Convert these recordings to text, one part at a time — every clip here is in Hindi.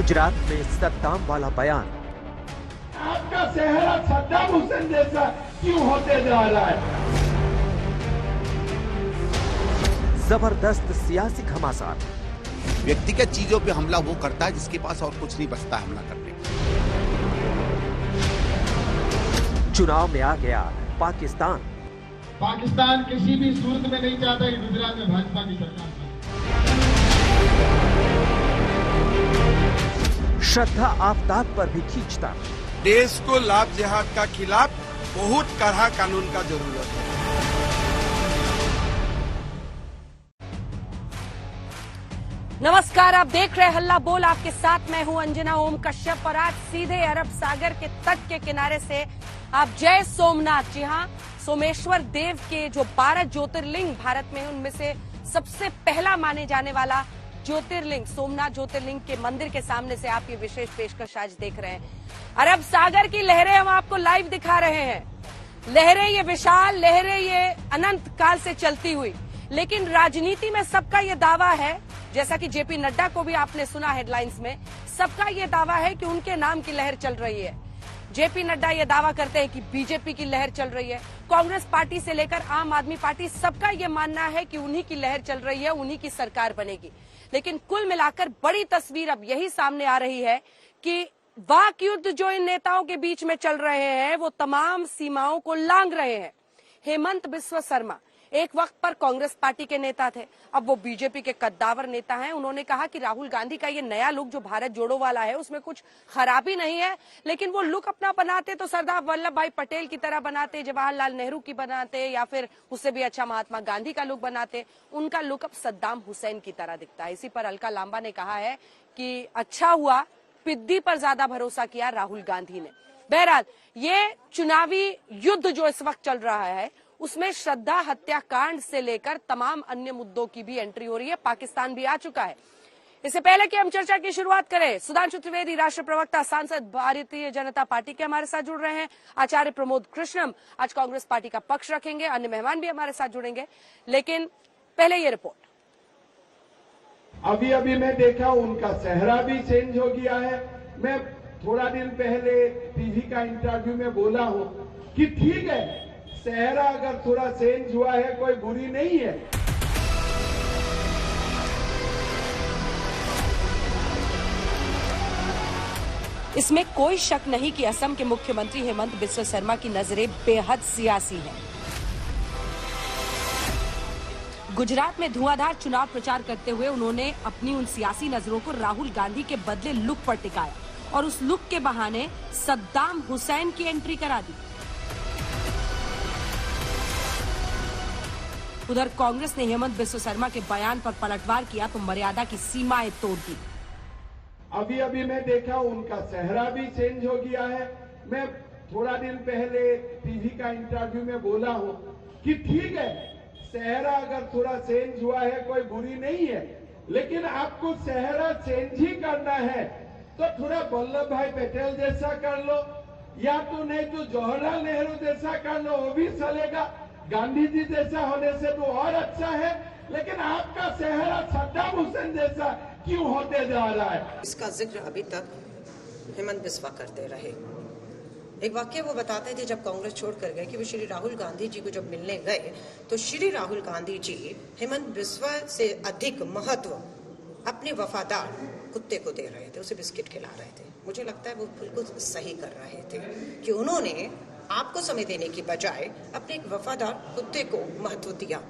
गुजरात में सद्दाम वाला बयान। आपका चेहरा सद्दाम हुसैन जैसा क्यों होते जा रहा है? जबरदस्त सियासी घमासान। व्यक्तिगत चीजों पे हमला वो करता है जिसके पास और कुछ नहीं बचता हमला करने। चुनाव में आ गया पाकिस्तान। पाकिस्तान किसी भी सूरत में नहीं चाहता कि गुजरात में भाजपा की सरकार बने। श्रद्धा आफ्ताब पर भी खींचता। देश को लाभ जिहाद का खिलाफ बहुत कड़ा कानून का जरूरत है। नमस्कार, आप देख रहे हल्ला बोल। आपके साथ मैं हूं अंजना ओम कश्यप और आज सीधे अरब सागर के तट के किनारे से आप जय सोमनाथ, जी हां, सोमेश्वर देव के जो 12 ज्योतिर्लिंग भारत में उनमें से सबसे पहला माने जाने वाला ज्योतिर्लिंग सोमनाथ ज्योतिर्लिंग के मंदिर के सामने से आप ये विशेष पेशकश आज देख रहे हैं। अरब सागर की लहरें हम आपको लाइव दिखा रहे हैं। लहरें ये विशाल, लहरें ये अनंत काल से चलती हुई, लेकिन राजनीति में सबका ये दावा है, जैसा कि जेपी नड्डा को भी आपने सुना हेडलाइंस में, सबका ये दावा है कि उनके नाम की लहर चल रही है। जेपी नड्डा ये दावा करते हैं कि बीजेपी की लहर चल रही है। कांग्रेस पार्टी से लेकर आम आदमी पार्टी, सबका ये मानना है कि उन्हीं की लहर चल रही है, उन्हीं की सरकार बनेगी। लेकिन कुल मिलाकर बड़ी तस्वीर अब यही सामने आ रही है कि वाक युद्ध जो इन नेताओं के बीच में चल रहे हैं वो तमाम सीमाओं को लांघ रहे हैं। हेमंत बिस्वा शर्मा एक वक्त पर कांग्रेस पार्टी के नेता थे, अब वो बीजेपी के कद्दावर नेता हैं। उन्होंने कहा कि राहुल गांधी का ये नया लुक जो भारत जोड़ो वाला है उसमें कुछ खराबी नहीं है, लेकिन वो लुक अपना बनाते तो सरदार वल्लभ भाई पटेल की तरह बनाते, जवाहरलाल नेहरू की बनाते, या फिर उससे भी अच्छा महात्मा गांधी का लुक बनाते। उनका लुक अब सद्दाम हुसैन की तरह दिखता है। इसी पर अलका लांबा ने कहा है कि अच्छा हुआ पिद्दी पर ज्यादा भरोसा किया राहुल गांधी ने। बहरहाल ये चुनावी युद्ध जो इस वक्त चल रहा है उसमें श्रद्धा हत्याकांड से लेकर तमाम अन्य मुद्दों की भी एंट्री हो रही है। पाकिस्तान भी आ चुका है। इससे पहले कि हम चर्चा की शुरुआत करें, सुधांशु त्रिवेदी, राष्ट्रीय प्रवक्ता, सांसद, भारतीय जनता पार्टी के हमारे साथ जुड़ रहे हैं। आचार्य प्रमोद कृष्णम आज कांग्रेस पार्टी का पक्ष रखेंगे। अन्य मेहमान भी हमारे साथ जुड़ेंगे, लेकिन पहले ये रिपोर्ट। अभी अभी मैं देखा उनका चेहरा भी चेंज हो गया है। मैं थोड़ा दिन पहले टीवी का इंटरव्यू में बोला हूं कि ठीक है, चेहरा अगर थोड़ा चेंज हुआ है कोई बुरी नहीं है। इसमें कोई शक नहीं कि असम के मुख्यमंत्री हेमंत बिस्वा शर्मा की नजरें बेहद सियासी हैं। गुजरात में धुआंधार चुनाव प्रचार करते हुए उन्होंने अपनी उन सियासी नजरों को राहुल गांधी के बदले लुक पर टिकाया और उस लुक के बहाने सद्दाम हुसैन की एंट्री करा दी। उधर कांग्रेस ने हेमंत बिस्वा शर्मा के बयान पर पलटवार किया तो मर्यादा की सीमाएं तोड़ दी। अभी अभी मैं देखा उनका चेहरा भी चेंज हो गया है। मैं थोड़ा दिन पहले टीवी का इंटरव्यू में बोला हूं कि ठीक है, चेहरा अगर थोड़ा चेंज हुआ है कोई बुरी नहीं है, लेकिन आपको चेहरा चेंज ही करना है तो थोड़ा वल्लभ भाई पटेल जैसा कर लो, या तो नहीं तो जवाहरलाल नेहरू जैसा कर लो, वो भी चलेगा। गांधी जी जैसा होने से तो और अच्छा है, लेकिन आपका चेहरा सद्दाम हुसैन जैसा क्यों होते जा रहा है? इसका जिक्र अभी तक हेमंत बिस्वा करते रहे। एक वाक्य वो बताते थे जब कांग्रेस छोड़कर गए कि वो श्री राहुल गांधी जी को जब मिलने गए तो श्री राहुल गांधी जी हेमंत बिस्वा से अधिक महत्व अपने वफादार कुत्ते को दे रहे थे, उसे बिस्किट खिला रहे थे। मुझे लगता है वो बिल्कुल सही कर रहे थे कि उन्होंने आपको समय देने की बजाय अपने एक वफादार कुत्ते को महत्व दिया।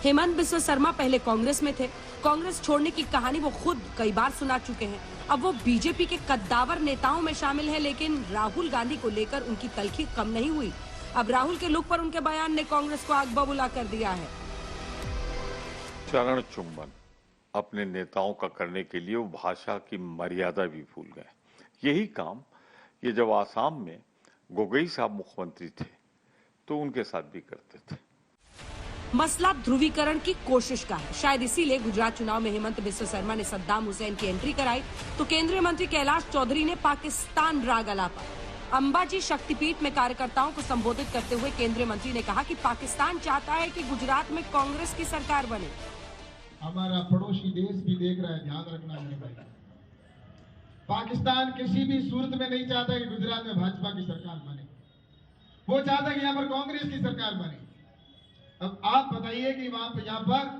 हेमंत बिस्वा शर्मा पहले कांग्रेस में थे। कांग्रेस छोड़ने की कहानी वो खुद कई बार सुना चुके हैं। अब वो बीजेपी के कद्दावर नेताओं में शामिल है, लेकिन राहुल गांधी को लेकर उनकी तलखी कम नहीं हुई। अब राहुल के लुक पर उनके बयान ने कांग्रेस को आग बबूला कर दिया है। चरण चुंबन अपने नेताओं का करने के लिए वो भाषा की मर्यादा भी भूल गए। यही काम ये जब आसाम में गोगोई साहब मुख्यमंत्री थे तो उनके साथ भी करते थे। मसला ध्रुवीकरण की कोशिश का है। शायद इसीलिए गुजरात चुनाव में हेमंत बिस्वा शर्मा ने सद्दाम हुसैन की एंट्री कराई तो केंद्रीय मंत्री कैलाश चौधरी ने पाकिस्तान राग अलापा। अंबाजी शक्तिपीठ में कार्यकर्ताओं को संबोधित करते हुए केंद्रीय मंत्री ने कहा कि पाकिस्तान चाहता है कि गुजरात में कांग्रेस की सरकार बने। हमारा पड़ोसी देश भी देख रहा है, ध्यान रखना मेरे भाई। पाकिस्तान किसी भी सूरत में नहीं चाहता कि गुजरात में भाजपा की सरकार बने, वो चाहता है कि यहाँ पर कांग्रेस की सरकार बने। अब आप बताइए कि यहाँ पर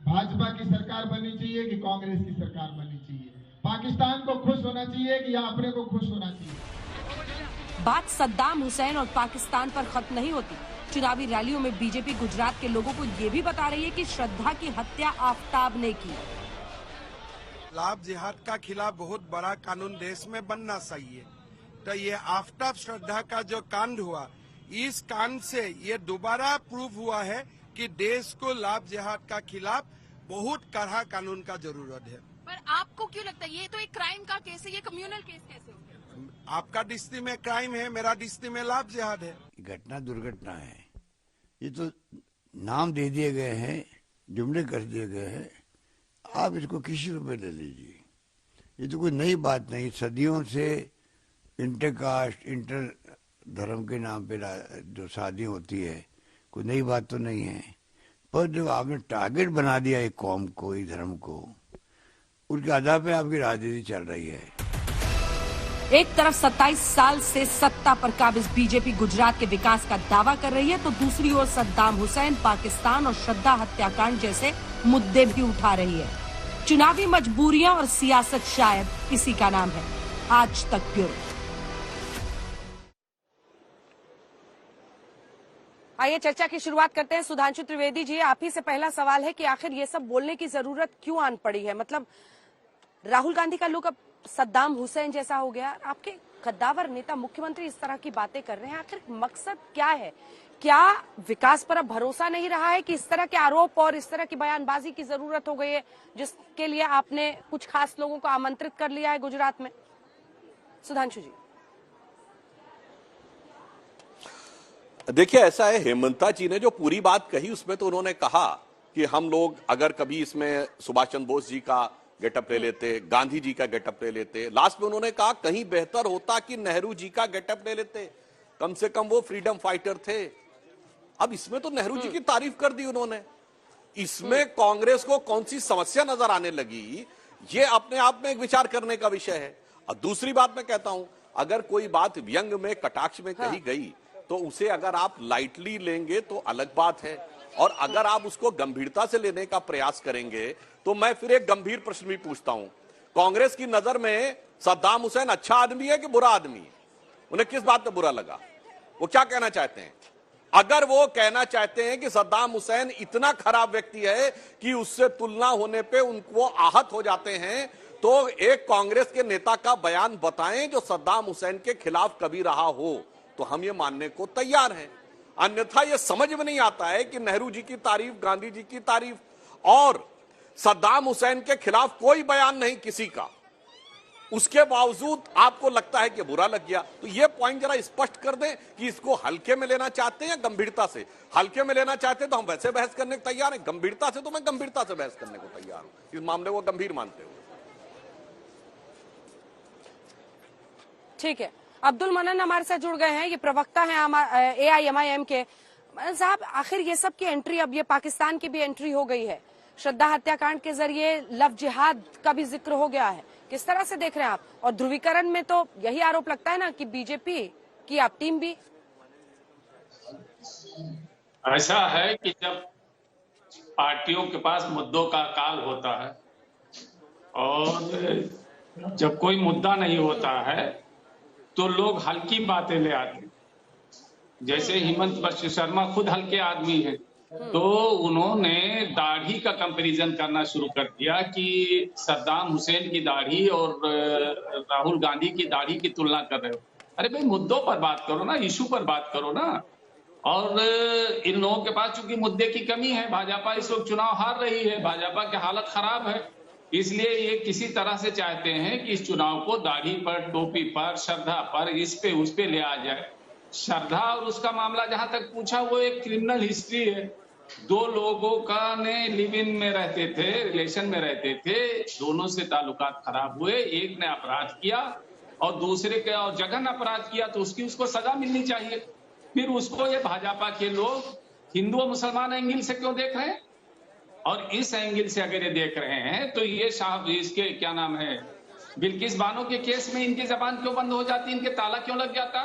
भाजपा की सरकार बननी चाहिए कि कांग्रेस की सरकार बननी चाहिए? पाकिस्तान को खुश होना चाहिए कि यहाँ अपने को खुश होना चाहिए? बात सद्दाम हुसैन और पाकिस्तान पर खत्म नहीं होती। चुनावी रैलियों में बीजेपी गुजरात के लोगों को ये भी बता रही है कि श्रद्धा की हत्या आफताब ने की। लाभ जिहाद का खिलाफ बहुत बड़ा कानून देश में बनना चाहिए। तो ये आफताब श्रद्धा का जो कांड हुआ, इस कांड से ये दोबारा प्रूव हुआ है कि देश को लाभ जिहाद का खिलाफ बहुत कड़ा कानून का जरूरत है। पर आपको क्यों लगता है ये तो एक क्राइम का केस है, ये कम्युनल केस कैसे हो गया? आपका दृष्टि में क्राइम है, मेरा दृष्टि में लाभ जिहाद है। घटना दुर्घटना है, ये तो नाम दे दिए गए हैं, जुमले कर दिए गए हैं, आप इसको किसी रूप में ले लीजिए। ये तो कोई नई बात नहीं, सदियों से इंटरकास्ट इंटर धर्म के नाम पे जो शादी होती है, कोई नई बात तो नहीं है। पर जब आपने टारगेट बना दिया एक कौम को, एक धर्म को, उसके आधार पे आपकी राजनीति चल रही है। एक तरफ 27 साल से सत्ता पर काबिज बीजेपी गुजरात के विकास का दावा कर रही है, तो दूसरी ओर सद्दाम हुसैन, पाकिस्तान और श्रद्धा हत्याकांड जैसे मुद्दे भी उठा रही है। चुनावी मजबूरियां और सियासत शायद इसी का नाम है। आज तक ब्यूरो। आइए चर्चा की शुरुआत करते हैं। सुधांशु त्रिवेदी जी, आप ही से पहला सवाल है कि आखिर ये सब बोलने की जरूरत क्यों आन पड़ी है? मतलब राहुल गांधी का लुक अब सद्दाम हुसैन जैसा हो गया, आपके कद्दावर नेता मुख्यमंत्री इस तरह की बातें कर रहे हैं, आखिर मकसद क्या है? क्या विकास पर अब भरोसा नहीं रहा है कि इस तरह के आरोप और इस तरह की बयानबाजी की जरूरत हो गई है, जिसके लिए आपने कुछ खास लोगों को आमंत्रित कर लिया है गुजरात में? सुधांशु जी। देखिए, ऐसा है, हेमंता जी ने जो पूरी बात कही उसमें तो उन्होंने कहा कि हम लोग अगर कभी इसमें सुभाष चंद्र बोस जी का गेटअप ले लेते, गांधी जी का गेटअप ले लेते, लास्ट में उन्होंने कहा कहीं बेहतर होता कि नेहरू जी का गेटअप ले लेते, कम से कम वो फ्रीडम फाइटर थे। अब इसमें तो नेहरू जी की तारीफ कर दी उन्होंने, इसमें कांग्रेस को कौन सी समस्या नजर आने लगी, ये अपने आप में एक विचार करने का विषय है। और दूसरी बात मैं कहता हूं, अगर कोई बात व्यंग में, कटाक्ष में कही गई तो उसे अगर आप लाइटली लेंगे तो अलग बात है, और अगर आप उसको गंभीरता से लेने का प्रयास करेंगे तो मैं फिर एक गंभीर प्रश्न भी पूछता हूं, कांग्रेस की नजर में सद्दाम हुसैन अच्छा आदमी है कि बुरा आदमी है? उन्हें किस बात पे बुरा लगा? वो क्या कहना चाहते हैं? अगर वो कहना चाहते हैं कि सद्दाम हुसैन इतना खराब व्यक्ति है कि उससे तुलना होने पे उनको आहत हो जाते हैं, तो एक कांग्रेस के नेता का बयान बताएं जो सद्दाम हुसैन के खिलाफ कभी रहा हो, तो हम ये मानने को तैयार हैं। अन्यथा ये समझ में नहीं आता है कि नेहरू जी की तारीफ, गांधी जी की तारीफ और सद्दाम हुसैन के खिलाफ कोई बयान नहीं किसी का, उसके बावजूद आपको लगता है कि बुरा लग गया। तो ये पॉइंट जरा स्पष्ट कर दें कि इसको हल्के में लेना चाहते हैं या गंभीरता से? हल्के में लेना चाहते हैं तो हम वैसे बहस करने को तैयार हैं, गंभीरता से तो मैं गंभीरता से बहस करने को तैयार हूं, इस मामले को गंभीर मानते हुए। ठीक है, अब्दुल मन्नान हमारे साथ जुड़ गए हैं, ये प्रवक्ता हैं AIMIM के। साहब, आखिर ये सब की एंट्री, अब ये पाकिस्तान की भी एंट्री हो गई है, श्रद्धा हत्याकांड के जरिए लव जिहाद का भी जिक्र हो गया है, किस तरह से देख रहे हैं आप? और ध्रुवीकरण में तो यही आरोप लगता है ना कि बीजेपी की आप टीम भी। ऐसा है कि जब पार्टियों के पास मुद्दों का काल होता है और जब कोई मुद्दा नहीं होता है तो लोग हल्की बातें ले आते हैं। जैसे हेमंत बिस्वा शर्मा खुद हल्के आदमी हैं, तो उन्होंने दाढ़ी का कंपैरिजन करना शुरू कर दिया कि सद्दाम हुसैन की दाढ़ी और राहुल गांधी की दाढ़ी की तुलना कर रहे हो। अरे भाई, मुद्दों पर बात करो ना, इशू पर बात करो ना। और इन लोगों के पास चूंकि मुद्दे की कमी है, भाजपा इस वक्त चुनाव हार रही है, भाजपा की हालत खराब है, इसलिए ये किसी तरह से चाहते हैं कि इस चुनाव को दाढ़ी पर, टोपी पर, श्रद्धा पर, इस पे उस पे ले आ जाए। श्रद्धा और उसका मामला जहां तक पूछा, वो एक क्रिमिनल हिस्ट्री है। दो लोगों का ने लिव इन में रहते थे, रिलेशन में रहते थे, दोनों से ताल्लुकात खराब हुए, एक ने अपराध किया और दूसरे के और जघन अपराध किया, तो उसको सजा मिलनी चाहिए। फिर उसको ये भाजपा के लोग हिंदू और मुसलमान एंगल से क्यों देख रहे हैं? और इस एंगल से अगर ये देख रहे हैं तो ये साहब, इसके क्या नाम है, बिल्किस बानो के केस में इनकी जबान क्यों बंद हो जाती, इनके ताला क्यों लग जाता?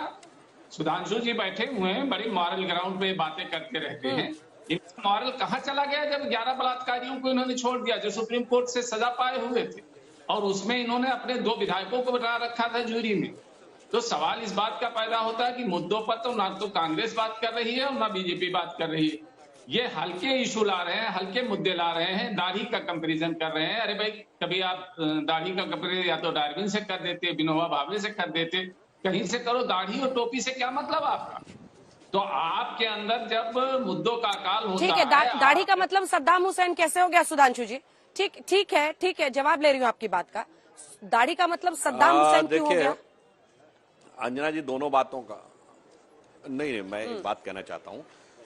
सुधांशु जी बैठे हुए हैं, बड़ी मॉरल ग्राउंड पे बातें करते रहते हैं। इनका मॉरल कहाँ चला गया जब 11 बलात्कारियों को इन्होंने छोड़ दिया जो सुप्रीम कोर्ट से सजा पाए हुए थे, और उसमें इन्होंने अपने 2 विधायकों को बिठा रखा था जूरी में। तो सवाल इस बात का पैदा होता है कि मुद्दों पर तो ना तो कांग्रेस बात कर रही है और ना बीजेपी बात कर रही है। ये हल्के इशू ला रहे हैं, हल्के मुद्दे ला रहे हैं, दाढ़ी का कंपैरिजन कर रहे हैं। अरे भाई, कभी आप दाढ़ी का कंपैरिजन या तो डार्विन से कर देते, विनोबा भावे से कर देते, कहीं से करो। दाढ़ी और टोपी से क्या मतलब आपका? तो आपके अंदर जब मुद्दों का अकाल होता है, ठीक है, दाढ़ी का मतलब सद्दाम हुसैन कैसे हो गया सुधांशु जी? ठीक है, जवाब ले रही हूँ आपकी बात का। दाढ़ी का मतलब सद्दाम हुसैन क्यों हो गया? अंजना जी, दोनों बातों का नहीं, मैं एक बात कहना चाहता हूं।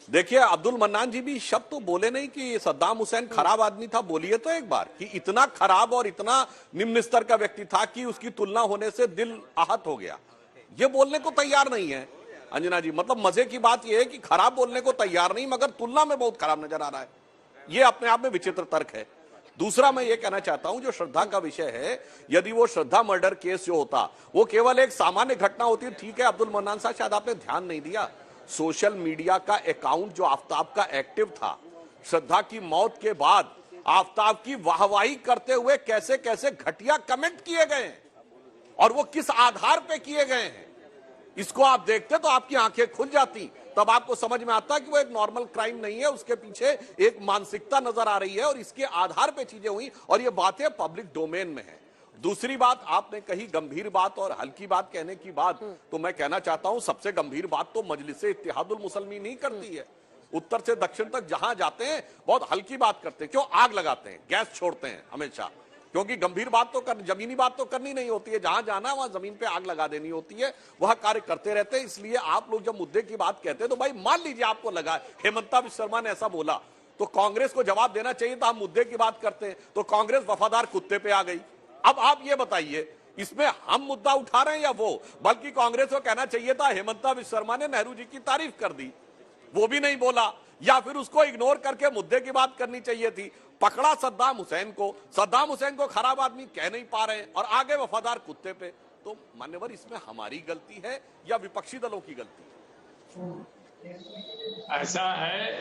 देखिए, अब्दुल मन्नान जी भी शब्द तो बोले नहीं कि सद्दाम हुसैन खराब आदमी था। बोलिए तो एक बार कि इतना खराब और इतना निम्न स्तर का व्यक्ति था कि उसकी तुलना होने से दिल आहत हो गया। ये बोलने को तैयार नहीं है अंजना जी। मतलब मजे की बात यह है कि खराब बोलने को तैयार नहीं, मगर तुलना में बहुत खराब नजर आ रहा है। ये अपने आप में विचित्र तर्क है। दूसरा, मैं ये कहना चाहता हूं, जो श्रद्धा का विषय है, यदि वो श्रद्धा मर्डर केस जो होता वो केवल एक सामान्य घटना होती, ठीक है। अब्दुल मन्नान साहब, शायद आपने ध्यान नहीं दिया, सोशल मीडिया का अकाउंट जो आफ्ताब का एक्टिव था, श्रद्धा की मौत के बाद आफ्ताब की वाहवाही करते हुए कैसे कैसे घटिया कमेंट किए गए हैं और वो किस आधार पे किए गए हैं, इसको आप देखते तो आपकी आंखें खुल जाती। तब आपको समझ में आता कि वो एक नॉर्मल क्राइम नहीं है, उसके पीछे एक मानसिकता नजर आ रही है और इसके आधार पे चीजें हुई और ये बातें पब्लिक डोमेन में है। दूसरी बात, आपने कही गंभीर बात और हल्की बात कहने की बात, तो मैं कहना चाहता हूं सबसे गंभीर बात तो मजलिसे इत्तेहादुल मुसलमीन नहीं करती है। उत्तर से दक्षिण तक जहां जाते हैं बहुत हल्की बात करते हैं। क्यों? आग लगाते हैं, गैस छोड़ते हैं हमेशा, क्योंकि गंभीर बात तो जमीनी बात तो करनी नहीं होती है। जहां जाना वहां जमीन पे आग लगा देनी होती है, वह कार्य करते रहते हैं। इसलिए आप लोग जब मुद्दे की बात कहते हैं तो भाई मान लीजिए आपको लगा हेमंता विश्व शर्मा ने ऐसा बोला तो कांग्रेस को जवाब देना चाहिए था। हम मुद्दे की बात करते हैं तो कांग्रेस वफादार कुत्ते पे आ गई। अब आप ये बताइए, इसमें हम मुद्दा उठा रहे हैं या वो? बल्कि कांग्रेस को कहना चाहिए था हेमंता विश्व शर्मा ने नेहरू जी की तारीफ कर दी, वो भी नहीं बोला, या फिर उसको इग्नोर करके मुद्दे की बात करनी चाहिए थी। पकड़ा सद्दाम हुसैन को खराब आदमी कह नहीं पा रहे और आगे वफादार कुत्ते पे। तो मान्यवर, इसमें हमारी गलती है या विपक्षी दलों की गलती है? ऐसा है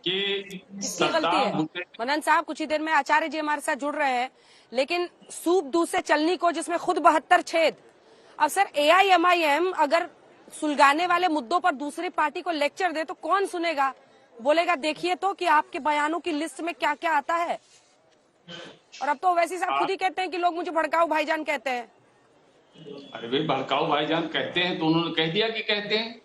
कि किसकी गलती है? मनन साहब, कुछ ही देर में आचार्य जी हमारे साथ जुड़ रहे हैं, लेकिन सूप दूध से चलनी को जिसमें खुद 72 छेद। अब सर, AIMIM अगर सुलगाने वाले मुद्दों पर दूसरी पार्टी को लेक्चर दे तो कौन सुनेगा? बोलेगा देखिए तो कि आपके बयानों की लिस्ट में क्या क्या आता है। और अब तो वैसे साहब खुद ही कहते हैं कि लोग मुझे भड़काऊ भाईजान कहते हैं। अरे भाई, भड़काऊ भाईजान कहते हैं तो उन्होंने कह दिया कि कहते हैं।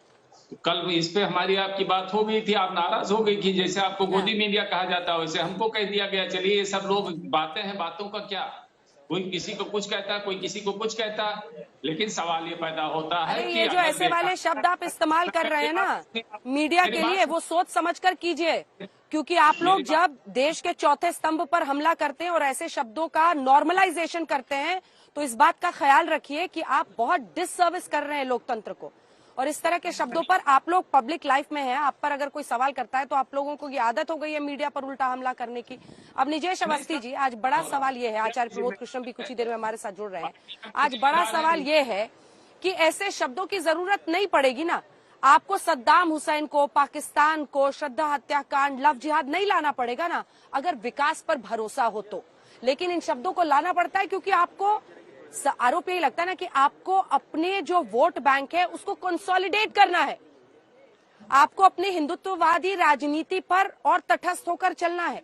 तो कल इस पे हमारी आपकी बात हो गई थी, आप नाराज हो गई कि जैसे आपको गोदी मीडिया कहा जाता है वैसे हमको कह दिया गया। चलिए, ये सब लोग बातें हैं, बातों का क्या, कोई किसी को कुछ कहता है, कोई किसी को कुछ कहता है, लेकिन सवाल ये पैदा होता है कि ये जो ऐसे वाले शब्द आप इस्तेमाल कर रहे हैं ना मीडिया के लिए, वो सोच समझकर कीजिए, क्योंकि आप लोग जब देश के चौथे स्तंभ पर हमला करते हैं और ऐसे शब्दों का नॉर्मलाइजेशन करते हैं तो इस बात का ख्याल रखिए कि आप बहुत डिससर्विस कर रहे हैं लोकतंत्र को। और इस तरह के शब्दों पर आप लोग पब्लिक लाइफ में हैं, आप पर अगर कोई सवाल करता है तो आप लोगों को ये आदत हो गई है मीडिया पर उल्टा हमला करने की। अब निजेश अवस्थी जी, आज बड़ा सवाल ये है, आचार्य प्रमोद कृष्ण भी कुछ ही देर में हमारे साथ जुड़ रहे हैं, आज बड़ा सवाल ये है कि ऐसे शब्दों की जरूरत नहीं पड़ेगी ना। आपको सद्दाम हुसैन को, पाकिस्तान को, श्रद्धा हत्याकांड, लव जिहाद नहीं लाना पड़ेगा ना अगर विकास पर भरोसा हो तो। लेकिन इन शब्दों को लाना पड़ता है क्योंकि आपको आरोप यही लगता है ना कि आपको अपने जो वोट बैंक है उसको कंसोलिडेट करना है, आपको अपने हिंदुत्ववादी राजनीति पर और तटस्थ होकर चलना है,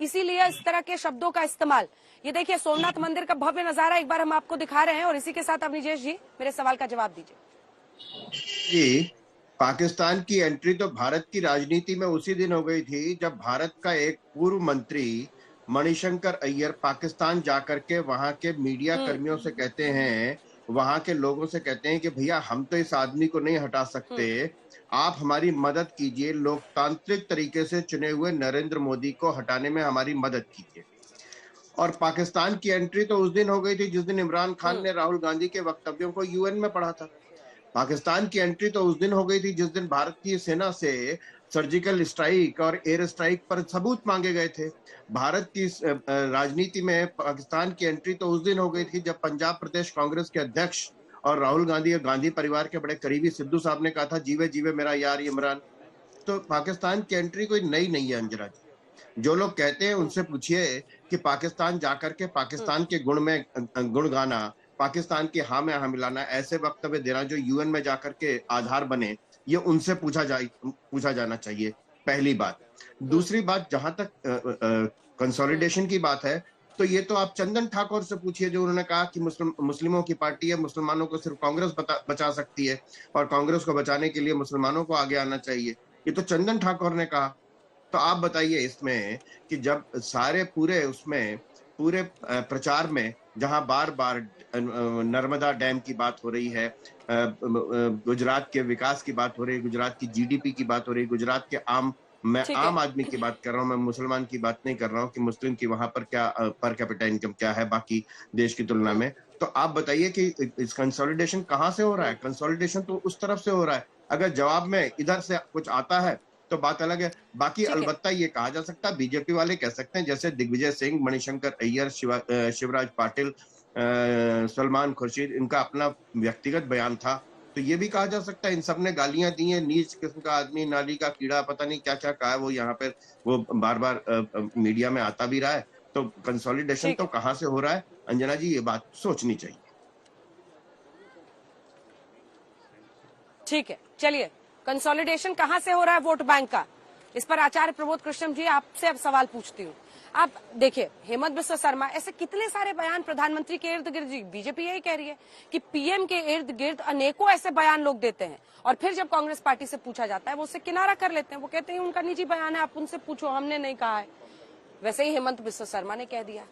इसीलिए इस तरह के शब्दों का इस्तेमाल। ये देखिए, सोमनाथ मंदिर का भव्य नजारा एक बार हम आपको दिखा रहे हैं और इसी के साथ अब निजेश जी मेरे सवाल का जवाब दीजिए। जी, पाकिस्तान की एंट्री तो भारत की राजनीति में उसी दिन हो गई थी जब भारत का एक पूर्व मंत्री मणिशंकर अय्यर पाकिस्तान जाकर के वहां के मीडिया कर्मियों से कहते हैं, वहां के लोगों से कहते हैं कि भैया हम तो इस आदमी को नहीं हटा सकते, आप हमारी मदद कीजिए, लोकतांत्रिक तरीके से चुने हुए नरेंद्र मोदी को हटाने में हमारी मदद कीजिए। और पाकिस्तान की एंट्री तो उस दिन हो गई थी जिस दिन इमरान खान ने राहुल गांधी के वक्तव्यों को UN में पढ़ा था। पाकिस्तान की एंट्री तो उस दिन हो गई थी जिस दिन भारतीय सेना से सर्जिकल स्ट्राइक और एयर स्ट्राइक पर सबूत मांगे गए थे। भारत की राजनीति में पाकिस्तान की एंट्री तो उस दिन हो गई थी जब पंजाब प्रदेश कांग्रेस के अध्यक्ष और राहुल गांधी और गांधी परिवार के बड़े करीबी सिद्धू साहब ने कहा था, जीवे जीवे मेरा यार इमरान। तो पाकिस्तान की एंट्री कोई नई नहीं है अंजना जी। जो लोग कहते हैं उनसे पूछिए कि पाकिस्तान जाकर के पाकिस्तान के गुण गाना, पाकिस्तान की हाँ में हाँ मिलाना, ऐसे वक्तव्य देना जो यूएन में जाकर के आधार बने, ये उनसे पूछा जाना चाहिए, पहली बात। दूसरी बात, जहां तक कंसोलिडेशन की बात है, तो ये तो आप चंदन ठाकुर से पूछिए, जो उन्होंने कहा कि मुस्लिमों की पार्टी है, मुसलमानों को सिर्फ कांग्रेस बचा सकती है और कांग्रेस को बचाने के लिए मुसलमानों को आगे आना चाहिए। ये तो चंदन ठाकुर ने कहा। तो आप बताइए इसमें कि जब सारे पूरे प्रचार में जहां बार बार नर्मदा डैम की बात हो रही है, गुजरात के विकास की बात हो रही है, गुजरात की जीडीपी की बात हो रही है, गुजरात के आम आदमी की बात कर रहा हूं, मैं मुसलमान की बात नहीं कर रहा हूं कि मुस्लिम की वहां पर क्या पर कैपिटा इनकम क्या है बाकी देश की तुलना में। तो आप बताइए कि इस कंसोलिडेशन कहां से हो रहा है? कंसोलिडेशन तो उस तरफ से हो रहा है। अगर जवाब में इधर से कुछ आता है तो बात अलग है। बाकी अलबत्ता ये कहा जा सकता है, बीजेपी वाले कह सकते हैं, जैसे दिग्विजय सिंह, मणिशंकर अय्यर, शिवराज पाटिल, सलमान खुर्शीद, इनका अपना व्यक्तिगत बयान था, तो ये भी कहा जा सकता है इन सब ने गालियां दी हैं, नीच किस्म का आदमी, नाली का कीड़ा, पता नहीं क्या क्या कहा है वो यहाँ पर, वो बार बार मीडिया में आता भी रहा है। तो कंसोलिडेशन तो कहाँ से हो रहा है अंजना जी, ये बात सोचनी चाहिए। ठीक है, चलिए, कंसोलिडेशन कहां से हो रहा है वोट बैंक का, इस पर आचार्य प्रबोध कृष्णम जी आपसे अब सवाल पूछती हूँ। आप देखिए, हेमंत बिस्वा शर्मा, ऐसे कितने सारे बयान प्रधानमंत्री के इर्द गिर्द, बीजेपी यही कह रही है कि पीएम के इर्द गिर्द अनेकों ऐसे बयान लोग देते हैं और फिर जब कांग्रेस पार्टी से पूछा जाता है वो उससे किनारा कर लेते हैं, वो कहते हैं उनका निजी बयान है, आप उनसे पूछो, हमने नहीं कहा है। वैसे ही हेमंत बिस्वा शर्मा ने कह दिया।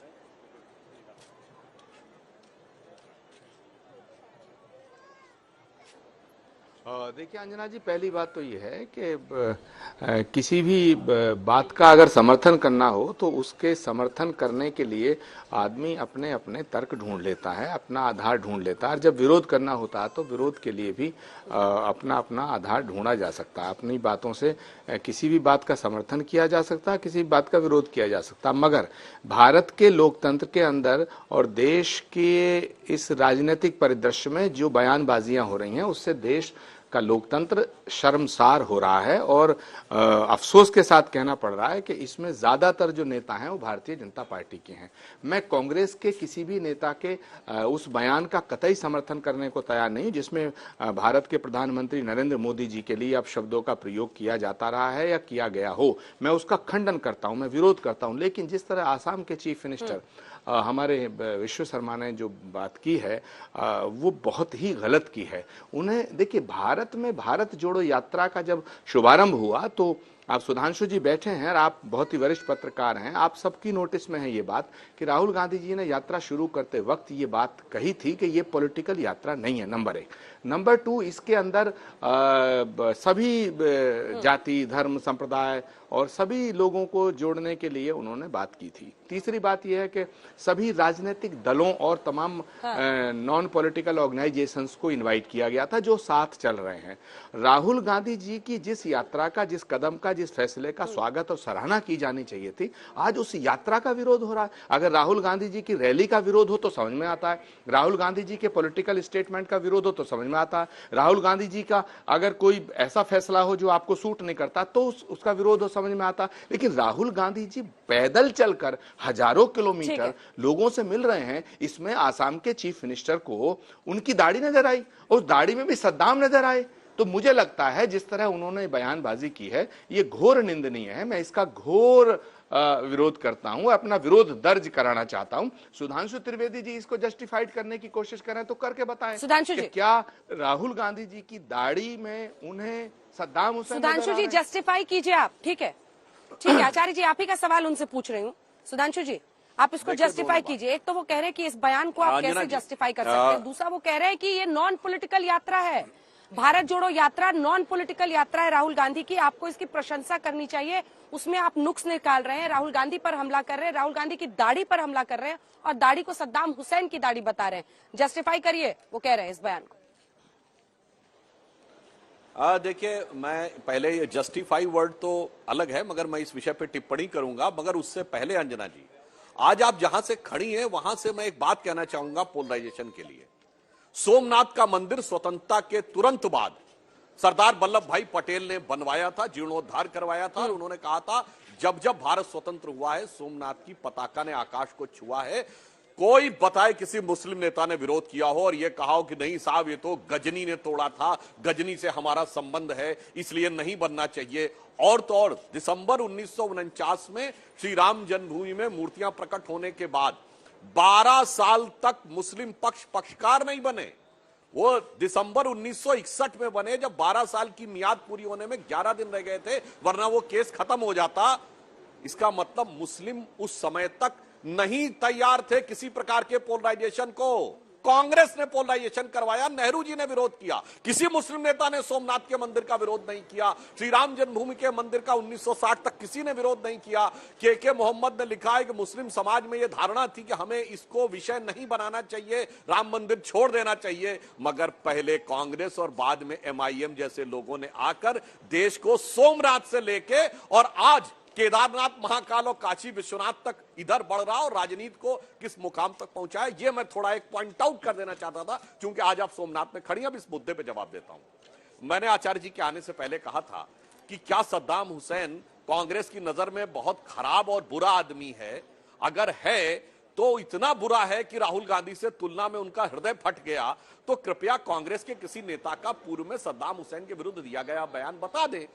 देखिए अंजना जी, पहली बात तो ये है कि किसी भी बात का अगर समर्थन करना हो तो उसके समर्थन करने के लिए आदमी अपने अपने तर्क ढूंढ लेता है, अपना आधार ढूंढ लेता है। और जब विरोध करना होता है तो विरोध के लिए भी अपना अपना आधार ढूंढा जा सकता है। अपनी बातों से किसी भी बात का समर्थन किया जा सकता है, किसी भी बात का विरोध किया जा सकता है। मगर भारत के लोकतंत्र के अंदर और देश के इस राजनीतिक परिदृश्य में जो बयानबाजियां हो रही हैं, उससे देश का लोकतंत्र शर्मसार हो रहा है। और अफसोस के साथ कहना पड़ रहा है कि इसमें ज्यादातर जो नेता हैं वो भारतीय जनता पार्टी के हैं। मैं कांग्रेस के किसी भी नेता के उस बयान का कतई समर्थन करने को तैयार नहीं जिसमें भारत के प्रधानमंत्री नरेंद्र मोदी जी के लिए अब शब्दों का प्रयोग किया जाता रहा है या किया गया हो। मैं उसका खंडन करता हूं, मैं विरोध करता हूं। लेकिन जिस तरह आसाम के चीफ मिनिस्टर हमारे विश्व शर्मा ने जो बात की है वो बहुत ही गलत की है। उन्हें देखिए, भारत में भारत जोड़ो यात्रा का जब शुभारंभ हुआ तो आप सुधांशु जी बैठे हैं और आप बहुत ही वरिष्ठ पत्रकार हैं, आप सबकी नोटिस में है ये बात कि राहुल गांधी जी ने यात्रा शुरू करते वक्त ये बात कही थी कि ये पॉलिटिकल यात्रा नहीं है, नंबर 1। नंबर 2, इसके अंदर सभी जाति, धर्म, संप्रदाय और सभी लोगों को जोड़ने के लिए उन्होंने बात की थी। तीसरी बात यह है कि सभी राजनीतिक दलों और तमाम नॉन पॉलिटिकल ऑर्गेनाइजेशंस को इनवाइट किया गया था जो साथ चल रहे हैं। राहुल गांधी जी की जिस यात्रा का, जिस कदम का, जिस फैसले का स्वागत और सराहना की जानी चाहिए थी, आज उस यात्रा का विरोध हो रहा है। अगर राहुल गांधी जी की रैली का विरोध हो तो समझ में आता है, राहुल गांधी जी के पॉलिटिकल स्टेटमेंट का विरोध हो तो समझ में आता है, राहुल गांधी जी का अगर कोई ऐसा फैसला हो जो आपको सूट नहीं करता तो उसका विरोध हो, समझ में आता। लेकिन राहुल गांधी जी पैदल चलकर हजारों किलोमीटर लोगों से मिल रहे हैं, इसमें आसाम के चीफ मिनिस्टर को उनकी दाढ़ी नजर आई, उस दाढ़ी में भी सद्दाम नजर आए। तो मुझे लगता है जिस तरह उन्होंने बयानबाजी की है ये घोर निंदनीय है। मैं इसका घोर विरोध करता हूं, अपना विरोध दर्ज कराना चाहता हूं। सुधांशु त्रिवेदी जी इसको जस्टिफाइड करने की कोशिश करें तो करके बताएं सुधांशु जी, क्या राहुल गांधी जी की दाढ़ी में उन्हें सद्दाम हुसैन? सुधांशु जी जस्टिफाई कीजिए आप। ठीक है, ठीक है आचार्य जी, आप ही का सवाल उनसे पूछ रही हूँ। सुधांशु जी आप इसको जस्टिफाई कीजिए। एक तो वो कह रहे हैं कि इस बयान को आप कैसे जस्टिफाई कर सकते हैं, दूसरा वो कह रहे हैं कि ये नॉन पॉलिटिकल यात्रा है, भारत जोड़ो यात्रा नॉन पॉलिटिकल यात्रा है राहुल गांधी की, आपको इसकी प्रशंसा करनी चाहिए। उसमें आप नुक्स निकाल रहे हैं, राहुल गांधी पर हमला कर रहे हैं, राहुल गांधी की दाढ़ी पर हमला कर रहे हैं और दाढ़ी को सद्दाम हुसैन की दाढ़ी बता रहे हैं। जस्टिफाई करिए, वो कह रहे हैं इस बयान को। देखिए, मैं पहले ये जस्टिफाई वर्ड तो अलग है, मगर मैं इस विषय पे टिप्पणी करूंगा। मगर उससे पहले अंजना जी, आज आप जहां से खड़ी हैं वहां से मैं एक बात कहना चाहूंगा पोलराइजेशन के लिए। सोमनाथ का मंदिर स्वतंत्रता के तुरंत बाद सरदार वल्लभ भाई पटेल ने बनवाया था, जीर्णोद्धार करवाया था, और उन्होंने कहा था जब जब भारत स्वतंत्र हुआ है सोमनाथ की पताका ने आकाश को छुआ है। कोई बताए किसी मुस्लिम नेता ने विरोध किया हो और यह कहा हो कि नहीं साहब ये तो गजनी ने तोड़ा था, गजनी से हमारा संबंध है इसलिए नहीं बनना चाहिए। और तो और दिसंबर 1949 में श्री राम जन्मभूमि में मूर्तियां प्रकट होने के बाद 12 साल तक मुस्लिम पक्षकार नहीं बने। वो दिसंबर 1961 में बने, जब 12 साल की मियाद पूरी होने में 11 दिन रह गए थे, वरना वो केस खत्म हो जाता। इसका मतलब मुस्लिम उस समय तक नहीं तैयार थे किसी प्रकार के पोलराइजेशन को। कांग्रेस ने पोलराइजेशन करवाया, नेहरू जी ने विरोध किया। किसी मुस्लिम नेता ने सोमनाथ के मंदिर का विरोध नहीं किया। श्री राम जन्मभूमि के मंदिर का 1960 तक किसी ने विरोध नहीं किया। के मोहम्मद ने लिखा है कि मुस्लिम समाज में यह धारणा थी कि हमें इसको विषय नहीं बनाना चाहिए, राम मंदिर छोड़ देना चाहिए। मगर पहले कांग्रेस और बाद में MIM जैसे लोगों ने आकर देश को सोमनाथ से लेके और आज केदारनाथ, महाकाल और काशी विश्वनाथ तक इधर बढ़ रहा और राजनीति को किस मुकाम तक पहुंचा है, ये मैं थोड़ा एक पॉइंट आउट कर देना चाहता था, क्योंकि आज आप सोमनाथ में खड़ी, अब इस मुद्दे पे जवाब देता हूं। मैंने आचार्य जी के आने से पहले कहा था कि क्या सद्दाम हुसैन कांग्रेस की नजर में बहुत खराब और बुरा आदमी है? अगर है तो इतना बुरा है कि राहुल गांधी से तुलना में उनका हृदय फट गया, तो कृपया कांग्रेस के किसी नेता का पूर्व में सद्दाम हुसैन के विरुद्ध दिया गया बयान बता दे।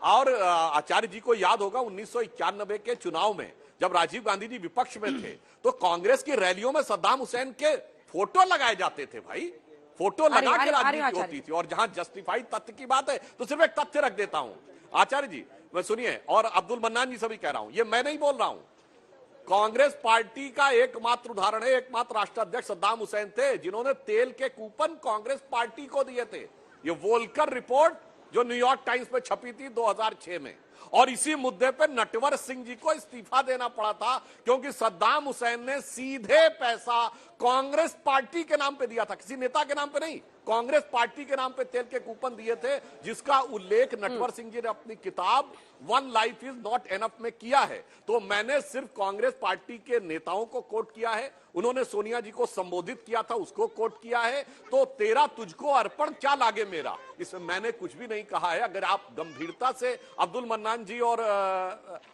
और आचार्य जी को याद होगा 1991 के चुनाव में जब राजीव गांधी जी विपक्ष में थे, तो कांग्रेस की रैलियों में सद्दाम हुसैन के फोटो लगाए जाते थे। भाई फोटो लगा के राजनीति होती थी। और जहां जस्टिफाइड तथ्य की बात है तो सिर्फ एक तथ्य रख देता हूं आचार्य जी, मैं सुनिए, और अब्दुल मन्नान जी से भी कह रहा हूं, ये मैं नहीं बोल रहा हूं। कांग्रेस पार्टी का एकमात्र उदाहरण है, एकमात्र राष्ट्राध्यक्ष सद्दाम हुसैन थे जिन्होंने तेल के कूपन कांग्रेस पार्टी को दिए थे। ये वोल्कर रिपोर्ट जो न्यूयॉर्क टाइम्स में छपी थी 2006 में, और इसी मुद्दे पर नटवर सिंह जी को इस्तीफा देना पड़ा था, क्योंकि सद्दाम हुसैन ने सीधे पैसा कांग्रेस पार्टी के नाम पे दिया था, किसी नेता के नाम पे नहीं, कांग्रेस पार्टी के नाम पे तेल के कूपन दिए थे, जिसका उल्लेख नटवर सिंह जी ने अपनी किताब one life is not enough में किया है। तो मैंने सिर्फ कांग्रेस पार्टी के नेताओं को कोट किया है, उन्होंने सोनिया जी को संबोधित किया था उसको कोट किया है। तो तेरा तुझको अर्पण क्या लागे मेरा, इसमें मैंने कुछ भी नहीं कहा है। अगर आप गंभीरता से अब्दुल मन्नान जी और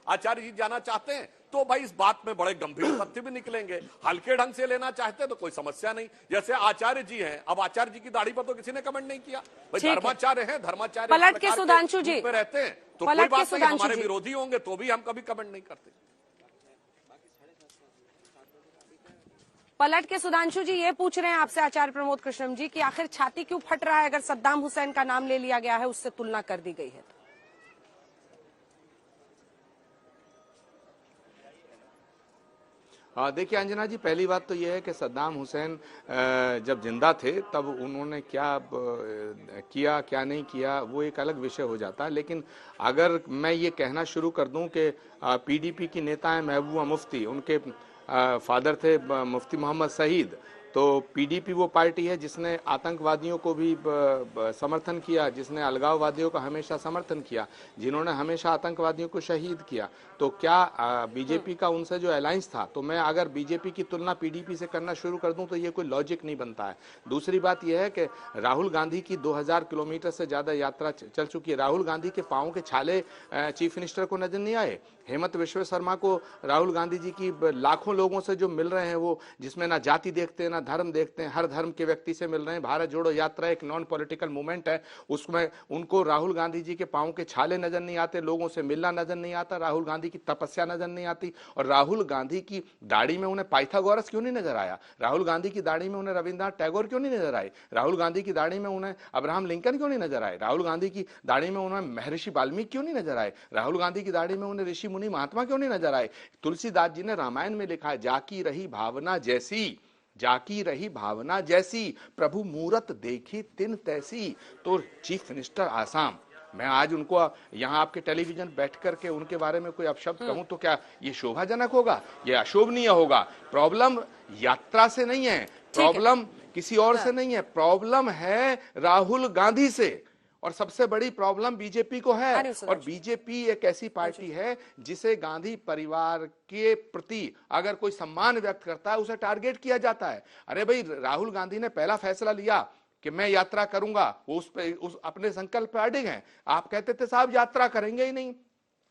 आचार्य जी जाना चाहते हैं तो भाई इस बात में बड़े गंभीर तथ्य भी निकलेंगे। हल्के ढंग से लेना चाहते हैं तो कोई समस्या नहीं। जैसे आचार्य जी हैं, अब आचार्य जी की दाढ़ी पर तो किसी ने कमेंट नहीं किया, भाई धर्माचार्य हैं, धर्माचार्य पलट के सुधांशु जी पे रहते हैं तो कोई बात नहीं, हमारे विरोधी होंगे तो भी हम कभी कमेंट नहीं करते। पलट के सुधांशु जी ये पूछ रहे हैं आपसे आचार्य प्रमोद कृष्णम जी कि आखिर छाती क्यों फट रहा है अगर सद्दाम हुसैन का नाम ले लिया गया है, उससे तुलना कर दी गई है तो? देखिए अंजना जी, पहली बात तो यह है कि सद्दाम हुसैन जब जिंदा थे तब उन्होंने क्या किया क्या नहीं किया वो एक अलग विषय हो जाता है। लेकिन अगर मैं ये कहना शुरू कर दूं कि PDP की नेता है महबूबा मुफ्ती, उनके फादर थे मुफ्ती मोहम्मद सईद, तो PDP वो पार्टी है जिसने आतंकवादियों को भी समर्थन किया, जिसने अलगाववादियों का हमेशा समर्थन किया, जिन्होंने हमेशा आतंकवादियों को शहीद किया। तो क्या बीजेपी का उनसे जो अलायंस था, तो मैं अगर बीजेपी की तुलना PDP से करना शुरू कर दूं तो ये कोई लॉजिक नहीं बनता है। दूसरी बात यह है कि राहुल गांधी की 2000 किलोमीटर से ज्यादा यात्रा चल चुकी है। राहुल गांधी के पाँव के छाले चीफ मिनिस्टर को नजर नहीं आए। हेमंत विश्व शर्मा को राहुल गांधी जी की लाखों लोगों से जो मिल रहे हैं, वो जिसमें ना जाति देखते हैं ना धर्म देखते हैं, हर धर्म के व्यक्ति से मिल रहे हैं। भारत जोड़ो यात्रा एक नॉन पॉलिटिकल मूवमेंट है, उसमें उनको राहुल गांधी जी के पाँव के छाले नजर नहीं आते, लोगों से मिलना नजर नहीं आता, राहुल गांधी की तपस्या नजर नहीं आती। और राहुल गांधी की दाढ़ी में उन्हें पाइथागोरस क्यों नहीं नजर आया? राहुल गांधी की दाढ़ी में उन्हें रविन्द्रनाथ टैगोर क्यों नहीं नजर आए? राहुल गांधी की दाढ़ी में उन्हें अब्राहम लिंकन क्यों नहीं नजर आए? राहुल गांधी की दाढ़ी में उन्हें महर्षि वाल्मीकि क्यों नहीं नजर आए? राहुल गांधी की दाढ़ी में उन्हें ऋषि मुनि महात्मा क्यों नहीं नजर आए? तुलसीदास जी ने रामायण में लिखा है, जाकी रही भावना जैसी, जाकी रही भावना जैसी, प्रभु मूरत देखी तिन तैसी। तो चीफ मिनिस्टर आसाम, मैं आज उनको यहाँ आपके टेलीविजन बैठ करके उनके बारे में कोई अपशब्द कहूं तो क्या ये शोभाजनक होगा? ये अशोभनीय होगा। प्रॉब्लम यात्रा से नहीं है, प्रॉब्लम किसी और से नहीं है, प्रॉब्लम है राहुल गांधी से। और सबसे बड़ी प्रॉब्लम बीजेपी को है। अरे सुधांशु। और बीजेपी एक ऐसी पार्टी है जिसे गांधी परिवार के प्रति अगर कोई सम्मान व्यक्त करता है उसे टारगेट किया जाता है। अरे भाई, राहुल गांधी ने पहला फैसला लिया कि मैं यात्रा करूंगा, वो उस अपने संकल्प पर अडिग हैं। आप कहते थे साहब यात्रा करेंगे ही नहीं,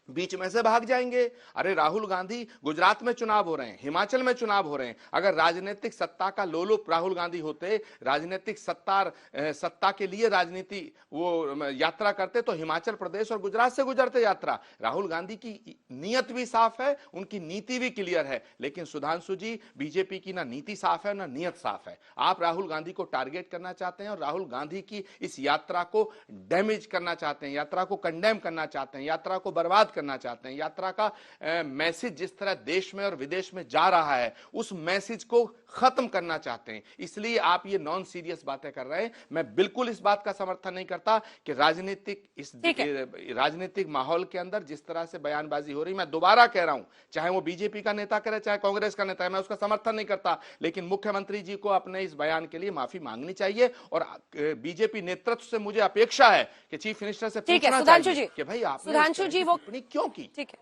बीच में से भाग जाएंगे। अरे राहुल गांधी, गुजरात में चुनाव हो रहे हैं, हिमाचल में चुनाव हो रहे हैं। अगर राजनीतिक सत्ता का लोलुप राहुल गांधी होते, राजनीतिक सत्ता के लिए राजनीति वो यात्रा करते, तो हिमाचल प्रदेश और गुजरात से गुजरते यात्रा। राहुल गांधी की नीयत भी साफ है, उनकी नीति भी क्लियर है। लेकिन सुधांशु जी, बीजेपी की ना नीति साफ है ना नीयत साफ है। आप राहुल गांधी को टारगेट करना चाहते हैं और राहुल गांधी की इस यात्रा को डैमेज करना चाहते हैं, यात्रा को कंडेम करना चाहते हैं, यात्रा को बर्बाद करना चाहते हैं। यात्रा का मैसेज जिस तरह देश में और विदेश में जा रहा है, उस मैसेज को खत्म करना चाहते हैं। इसलिए आप ये नॉन सीरियस बातें कर रहे हैं। मैं बिल्कुल इस बात का समर्थन नहीं करता कि राजनीतिक माहौल के अंदर जिस तरह से बयानबाजी हो रही, मैं दोबारा कह रहा हूं, चाहे वो बीजेपी का नेता करे चाहे कांग्रेस का नेता है, मैं उसका समर्थन नहीं करता। लेकिन मुख्यमंत्री जी को अपने इस बयान के लिए माफी मांगनी चाहिए और बीजेपी नेतृत्व से मुझे अपेक्षा है कि चीफ मिनिस्टर से पूछना चाहिए कि भाई आपने सुधांशु जी वो क्यों की। ठीक है,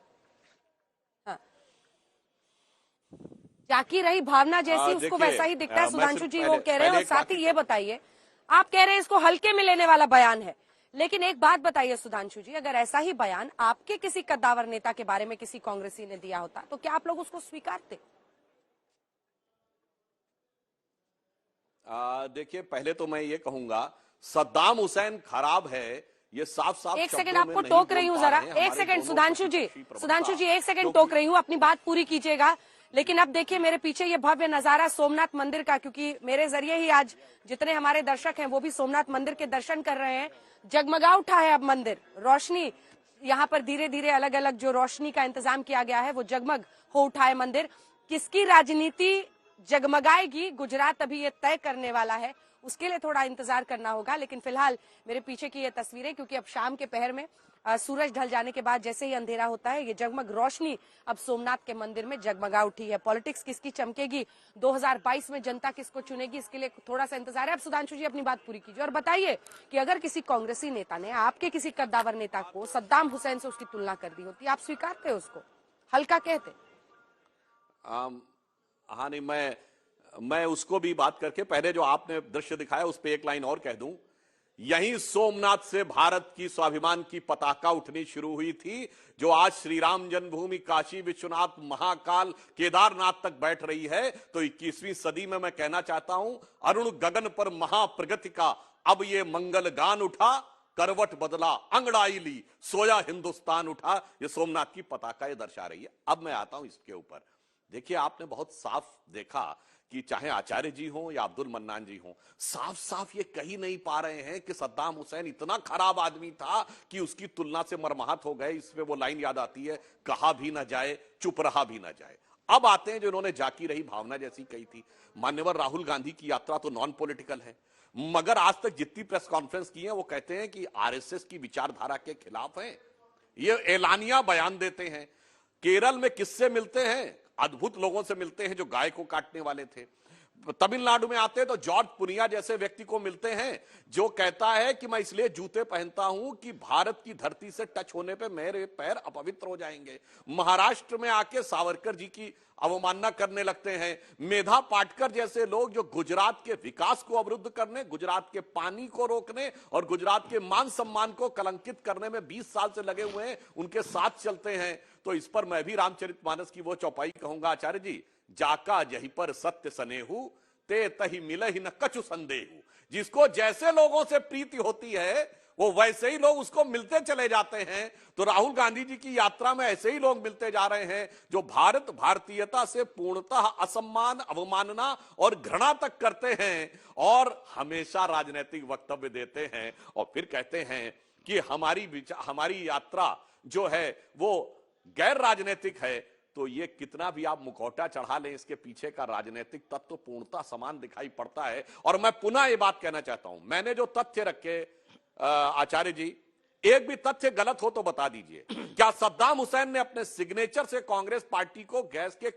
हाँ। जाकी रही भावना जैसी उसको वैसा ही दिखता है। सुधांशु जी वो कह रहे हैं। और साथ ही ये बताइए, आप कह रहे हैं इसको हल्के में लेने वाला बयान है, लेकिन एक बात बताइए सुधांशु जी, अगर ऐसा ही बयान आपके किसी कद्दावर नेता के बारे में किसी कांग्रेसी ने दिया होता तो क्या आप लोग उसको स्वीकारते? देखिए, पहले तो मैं ये कहूंगा सद्दाम हुसैन खराब है, ये साफ साफ। एक सेकंड आपको टोक रही हूँ जरा, एक सेकंड सुधांशु जी एक सेकंड टोक रही हूँ, अपनी बात पूरी कीजिएगा। लेकिन अब देखिए मेरे पीछे ये भव्य नजारा सोमनाथ मंदिर का, क्योंकि मेरे जरिए ही आज जितने हमारे दर्शक हैं वो भी सोमनाथ मंदिर के दर्शन कर रहे हैं। जगमगा उठा है अब मंदिर, रोशनी यहाँ पर धीरे धीरे अलग अलग जो रोशनी का इंतजाम किया गया है वो जगमग हो उठा है मंदिर। किसकी राजनीति जगमगाएगी गुजरात अभी ये तय करने वाला है, उसके लिए थोड़ा इंतजार करना होगा। लेकिन फिलहाल मेरे पीछे की ये तस्वीरें, क्योंकि अब शाम के पहर में सूरज ढल जाने के बाद जैसे ही अंधेरा होता है, ये जगमग रोशनी अब सोमनाथ के मंदिर में जगमगा उठी है। पॉलिटिक्स किसकी चमकेगी, 2022 में जनता किसको चुनेगी, इसके लिए थोड़ा सा इंतजार है। अब सुधांशु जी अपनी बात पूरी कीजिए और बताइए कि अगर किसी कांग्रेसी नेता ने आपके किसी कद्दावर नेता को सद्दाम हुसैन से उसकी तुलना कर दी होती, आप स्वीकारते उसको, हल्का कहते? हाँ, नहीं, मैं उसको भी बात करके पहले जो आपने दृश्य दिखाया उस पर एक लाइन और कह दूं। यहीं सोमनाथ से भारत की स्वाभिमान की पताका उठनी शुरू हुई थी, जो आज श्री राम जन्मभूमि, काशी विश्वनाथ, महाकाल, केदारनाथ तक बैठ रही है। तो 21वीं सदी में मैं कहना चाहता हूं, अरुण गगन पर महाप्रगति का अब ये मंगल गान उठा, करवट बदला अंगड़ाई ली, सोया हिंदुस्तान उठा। ये सोमनाथ की पताका ये दर्शा रही है। अब मैं आता हूं इसके ऊपर। देखिए, आपने बहुत साफ देखा कि चाहे आचार्य जी हों या अब्दुल मन्नान जी हों, साफ साफ ये कही नहीं पा रहे हैं कि सद्दाम हुसैन इतना खराब आदमी था कि उसकी तुलना से मरमाहत हो गए। इसमें वो लाइन याद आती है, कहा भी ना जाए चुप रहा भी ना जाए। अब आते हैं जो इन्होंने जाकी रही भावना जैसी कही थी। मान्यवर राहुल गांधी की यात्रा तो नॉन पॉलिटिकल है, मगर आज तक जितनी प्रेस कॉन्फ्रेंस की है वो कहते हैं कि आरएसएस की विचारधारा के खिलाफ हैं। ये एलानिया बयान देते हैं। केरल में किससे मिलते हैं? अद्भुत लोगों से मिलते हैं जो गाय को काटने वाले थे। तमिलनाडु में आते हैं तो जॉर्ज पुनिया जैसे व्यक्ति को मिलते हैं जो कहता है कि मैं इसलिए जूते पहनता हूं कि भारत की धरती से टच होने पे मेरे पैर अपवित्र हो जाएंगे। महाराष्ट्र में आके सावरकर जी की अवमानना करने लगते हैं। मेधा पाटकर जैसे लोग जो गुजरात के विकास को अवरुद्ध करने, गुजरात के पानी को रोकने और गुजरात के मान सम्मान को कलंकित करने में 20 साल से लगे हुए हैं, उनके साथ चलते हैं। तो इस पर मैं भी रामचरितमानस की वो चौपाई कहूंगा, आचार्य जी, जाका जही पर सत्य सनेहू, ते तही मिलहि न कछु संदेहू। जिसको जैसे लोगों से प्रीति होती है वो वैसे ही लोग उसको मिलते चले जाते हैं। तो राहुल गांधी जी की यात्रा में ऐसे ही लोग मिलते जा रहे हैं जो भारत भारतीयता से पूर्णतः असम्मान, अवमानना और घृणा तक करते हैं और हमेशा राजनीतिक वक्तव्य देते हैं और फिर कहते हैं कि हमारी यात्रा जो है वो गैर राजनीतिक है। तो ये कितना भी आप मुखौटा चढ़ा लें, इसके पीछे का राजनीतिक तत्व पूर्णतः समान दिखाई पड़ता है। और मैं पुनः ये बात कहना चाहता हूं, मैंने जो तथ्य रखे आचार्य जी, एक भी तथ्य गलत हो तो बता दीजिए। क्या सद्दाम हुसैन ने अपने सिग्नेचर से कांग्रेस पार्टी को गैस के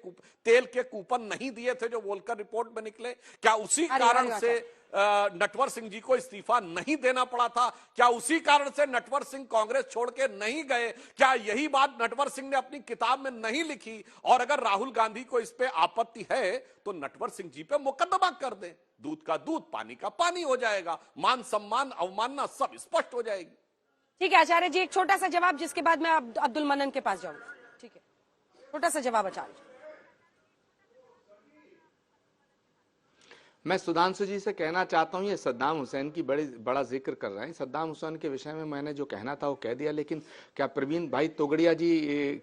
तेल के कूपन नहीं दिए थे जो वोल्कर रिपोर्ट में निकले? क्या उसी कारण से नटवर सिंह जी को इस्तीफा नहीं देना पड़ा था? क्या उसी कारण से नटवर सिंह कांग्रेस छोड़ के नहीं गए? क्या यही बात नटवर सिंह ने अपनी किताब में नहीं लिखी? और अगर राहुल गांधी को इस पे आपत्ति है तो नटवर सिंह जी पे मुकदमा कर दें, दूध का दूध पानी का पानी हो जाएगा, मान सम्मान अवमानना सब स्पष्ट हो जाएगी। ठीक है आचार्य जी, एक छोटा सा जवाब जिसके बाद मैं अब्दुल मनन के पास जाऊंगा। ठीक है, छोटा सा जवाब आचार्य। मैं सुधांशु जी से कहना चाहता हूं, ये सद्दाम हुसैन की बड़ा जिक्र कर रहे हैं। सद्दाम हुसैन के विषय में मैंने जो कहना था वो कह दिया, लेकिन क्या प्रवीण भाई तोगड़िया जी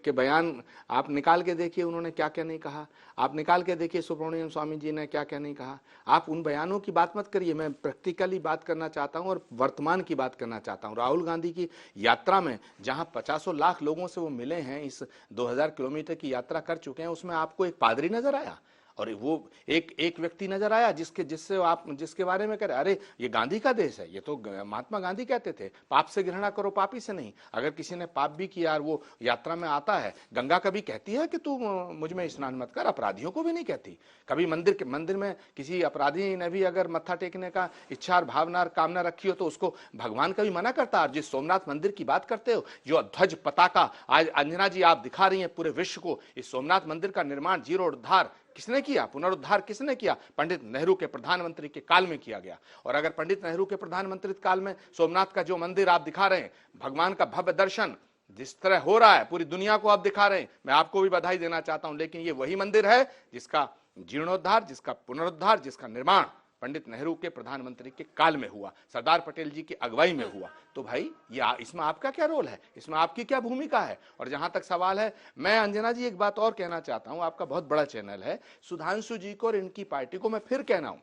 के बयान आप निकाल के देखिए, उन्होंने क्या क्या नहीं कहा। आप निकाल के देखिए सुब्रमण्यम स्वामी जी ने क्या क्या नहीं कहा। आप उन बयानों की बात मत करिए, मैं प्रैक्टिकली बात करना चाहता हूं और वर्तमान की बात करना चाहता हूं। राहुल गांधी की यात्रा में जहां 50 लाख लोगों से वो मिले हैं, इस 2000 किलोमीटर की यात्रा कर चुके हैं, उसमें आपको एक पादरी नजर आया और वो एक व्यक्ति नजर आया जिसके बारे में कह रहे, अरे ये गांधी का देश है, ये तो महात्मा गांधी कहते थे, पाप से घृणा करो पापी से नहीं। अगर किसी ने पाप भी किया और वो यात्रा में आता है, गंगा कभी कहती है कि तू मुझ में स्नान मत कर, अपराधियों को भी नहीं कहती। कभी मंदिर में किसी अपराधी ने भी अगर मत्था टेकने का इच्छा और भावना और कामना रखी हो तो उसको भगवान कभी मना करता। और जिस सोमनाथ मंदिर की बात करते हो, जो ध्वज पताका आज अंजना जी आप दिखा रही हैं पूरे विश्व को, इस सोमनाथ मंदिर का निर्माण जीर्णोद्धार किसने किया, पुनरुद्धार किसने किया? पंडित नेहरू के प्रधानमंत्री के काल में किया गया। और अगर पंडित नेहरू के प्रधानमंत्री काल में सोमनाथ का जो मंदिर आप दिखा रहे हैं, भगवान का भव्य दर्शन जिस तरह हो रहा है पूरी दुनिया को आप दिखा रहे हैं, मैं आपको भी बधाई देना चाहता हूं। लेकिन ये वही मंदिर है जिसका जीर्णोद्धार, जिसका पुनरुद्धार, जिसका निर्माण पंडित नेहरू के प्रधानमंत्री के काल में हुआ, सरदार पटेल जी की अगुवाई में हुआ। तो भाई ये इसमें आपका क्या रोल है, इसमें आपकी क्या भूमिका है? और जहां तक सवाल है, मैं अंजना जी एक बात और कहना चाहता हूं, आपका बहुत बड़ा चैनल है, सुधांशु जी को और इनकी पार्टी को मैं फिर कहना हूं,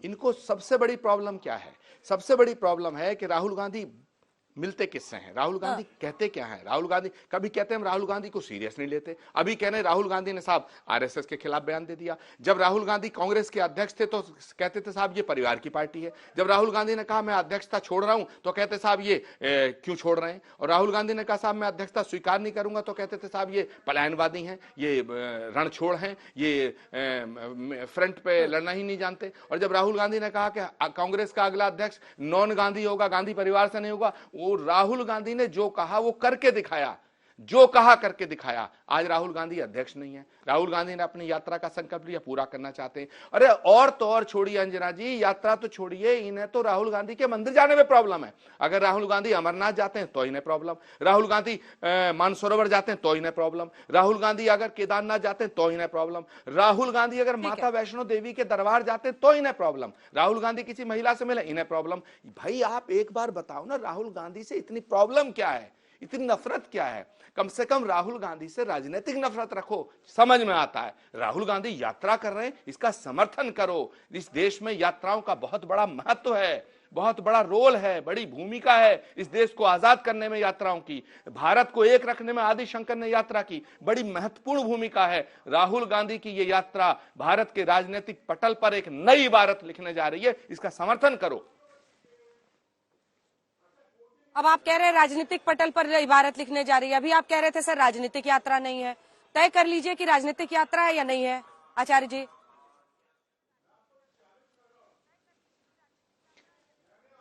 इनको सबसे बड़ी प्रॉब्लम क्या है? सबसे बड़ी प्रॉब्लम है कि राहुल गांधी मिलते किससे हैं, राहुल गांधी कहते क्या हैं। राहुल गांधी कभी कहते हैं हम राहुल गांधी को सीरियस नहीं लेते, अभी कहने राहुल गांधी ने साहब आरएसएस के खिलाफ बयान दे दिया। जब राहुल गांधी कांग्रेस के अध्यक्ष थे तो कहते थे साहब ये परिवार की पार्टी है। जब राहुल गांधी ने कहा मैं अध्यक्षता छोड़ रहा हूं तो कहते साहब ये क्यों छोड़ रहे हैं। और राहुल गांधी ने कहा साहब मैं अध्यक्षता स्वीकार नहीं करूंगा तो कहते थे साहब ये पलायनवादी हैं, ये रणछोड़ हैं, ये फ्रंट पे लड़ना ही नहीं जानते। और जब राहुल गांधी ने कहा कि कांग्रेस का अगला अध्यक्ष नॉन गांधी होगा, गांधी परिवार से नहीं होगा, राहुल गांधी ने जो कहा वो करके दिखाया, जो कहा करके दिखाया। आज राहुल गांधी अध्यक्ष नहीं है, राहुल गांधी ने अपनी यात्रा का संकल्प लिया, पूरा करना चाहते हैं। अरे और तो और छोड़िए अंजना जी, यात्रा तो छोड़िए, इन्हें तो राहुल गांधी के मंदिर जाने में प्रॉब्लम है। अगर राहुल गांधी अमरनाथ जाते हैं तो इन्हें प्रॉब्लम, राहुल गांधी मानसरोवर जाते हैं तो इन्हें प्रॉब्लम, राहुल गांधी अगर केदारनाथ जाते हैं तो इन्हें प्रॉब्लम, राहुल गांधी अगर माता वैष्णो देवी के दरबार जाते हैं तो इन्हें प्रॉब्लम, राहुल गांधी किसी महिला से मिले इन्हें प्रॉब्लम। भाई आप एक बार बताओ ना, राहुल गांधी से इतनी प्रॉब्लम क्या है, इतनी नफरत क्या है? कम से कम राहुल गांधी से राजनीतिक नफरत रखो, समझ में आता है। राहुल गांधी यात्रा कर रहे हैं, इसका समर्थन करो। इस देश में यात्राओं का बहुत बड़ा महत्व है, बहुत बड़ा रोल है, बड़ी भूमिका है इस देश को आजाद करने में यात्राओं की। भारत को एक रखने में आदि शंकर ने यात्रा की, बड़ी महत्वपूर्ण भूमिका है। राहुल गांधी की ये यात्रा भारत के राजनीतिक पटल पर एक नई इबारत लिखने जा रही है, इसका समर्थन करो। अब आप कह रहे हैं राजनीतिक पटल पर इबारत लिखने जा रही है, अभी आप कह रहे थे सर राजनीतिक यात्रा नहीं है। तय कर लीजिए कि राजनीतिक यात्रा है या नहीं है आचार्य जी।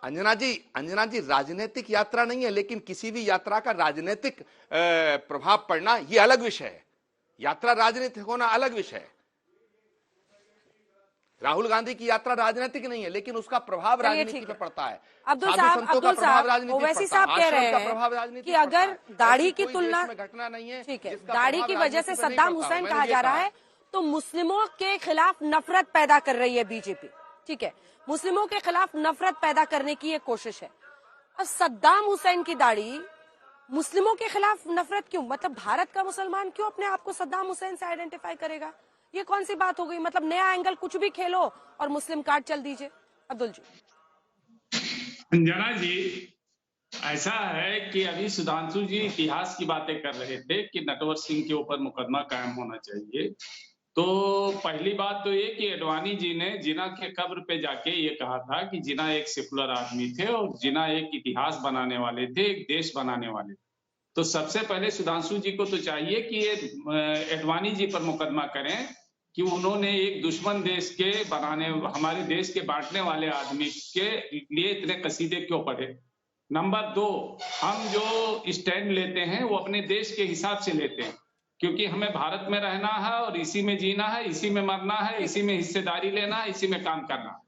अंजना जी राजनीतिक यात्रा नहीं है, लेकिन किसी भी यात्रा का राजनीतिक प्रभाव पड़ना यह अलग विषय है, यात्रा राजनीतिक होना अलग विषय है। राहुल गांधी की यात्रा राजनीतिक नहीं है, लेकिन उसका प्रभाव राजनीति पे पड़ता है। अब्दुल साहब ओवैसी साहब कह रहे हैं कि अगर दाढ़ी की तुलना घटना नहीं है, ठीक है, दाढ़ी की वजह से सद्दाम हुसैन कहा जा रहा है तो मुस्लिमों के खिलाफ नफरत पैदा कर रही है बीजेपी। ठीक है, मुस्लिमों के खिलाफ नफरत पैदा करने की ये कोशिश है। और सद्दाम हुसैन की दाढ़ी मुस्लिमों के खिलाफ नफरत क्यों? मतलब भारत का मुसलमान क्यों अपने आप को सद्दाम हुसैन से आइडेंटिफाई करेगा? ये कौन सी बात हो गई? मतलब नया एंगल कुछ भी खेलो और मुस्लिम कार्ड चल दीजिए। अब्दुल जी। अंजना जी, ऐसा है कि अभी सुधांशु जी इतिहास की बातें कर रहे थे कि नटवर सिंह के ऊपर मुकदमा कायम होना चाहिए। तो पहली बात तो ये कि अडवाणी जी ने जिन्ना के कब्र पे जाके ये कहा था कि जिन्ना एक सेकुलर आदमी थे और जिन्ना एक इतिहास बनाने वाले थे, एक देश बनाने वाले थे। तो सबसे पहले सुधांशु जी को तो चाहिए कि ये अडवाणी जी पर मुकदमा करें कि उन्होंने एक दुश्मन देश के बनाने, हमारे देश के बांटने वाले आदमी के लिए इतने कसीदे क्यों पढ़े। नंबर 2, हम जो स्टैंड लेते हैं वो अपने देश के हिसाब से लेते हैं, क्योंकि हमें भारत में रहना है और इसी में जीना है, इसी में मरना है, इसी में हिस्सेदारी लेना है, इसी में काम करना है।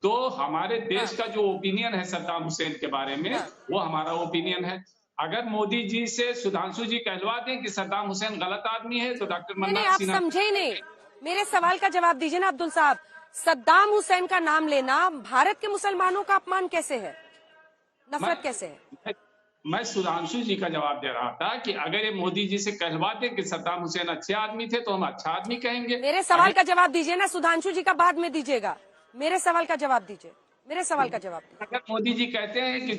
तो हमारे देश का जो ओपिनियन है सद्दाम हुसैन के बारे में, वो हमारा ओपिनियन है। अगर मोदी जी से सुधांशु जी कहलवा दें कि सद्दाम हुसैन गलत आदमी है, तो डॉक्टर मनमोहन सिन्हा, आप समझे ही नहीं, मेरे सवाल का जवाब दीजिए ना अब्दुल साहब। सद्दाम हुसैन का नाम लेना भारत के मुसलमानों का अपमान कैसे है, नफरत कैसे है? मैं सुधांशु जी का जवाब दे रहा था कि अगर ये मोदी जी से कहलवा दे कि सद्दाम हुसैन अच्छे आदमी थे, तो हम अच्छा आदमी कहेंगे। मेरे सवाल का जवाब दीजिए ना, सुधांशु जी का बाद में दीजिएगा, मेरे सवाल का जवाब दीजिए, मेरे सवाल का जवाब दीजिए। अगर मोदी जी कहते हैं कि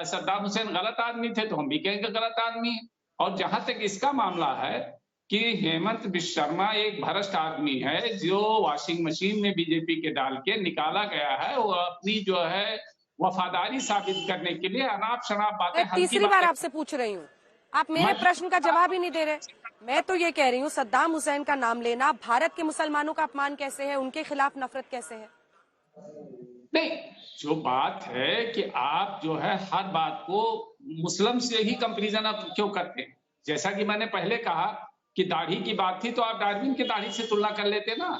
सद्दाम हुसैन गलत आदमी थे, तो हम भी कहेंगे गलत आदमी है। और जहां तक इसका मामला है कि हेमंत बिश्व शर्मा एक भ्रष्ट आदमी है, जो वॉशिंग मशीन में बीजेपी के डाल के निकाला गया है, वो अपनी जो है वफादारी साबित करने के लिए अनाप शनाप बातें, तीसरी बार आपसे पूछ रही हूँ, आप मेरे प्रश्न का जवाब ही नहीं दे रहे। मैं तो ये कह रही हूँ, सद्दाम हुसैन का नाम लेना भारत के मुसलमानों का अपमान कैसे है, उनके खिलाफ नफरत कैसे है? नहीं, जो बात है कि आप जो है हर बात को मुस्लिम से ही कंपैरिजन आप क्यों करते हैं। जैसा कि मैंने पहले कहा कि दाढ़ी की बात थी, तो आप डार्विन की दाढ़ी से तुलना कर लेते ना।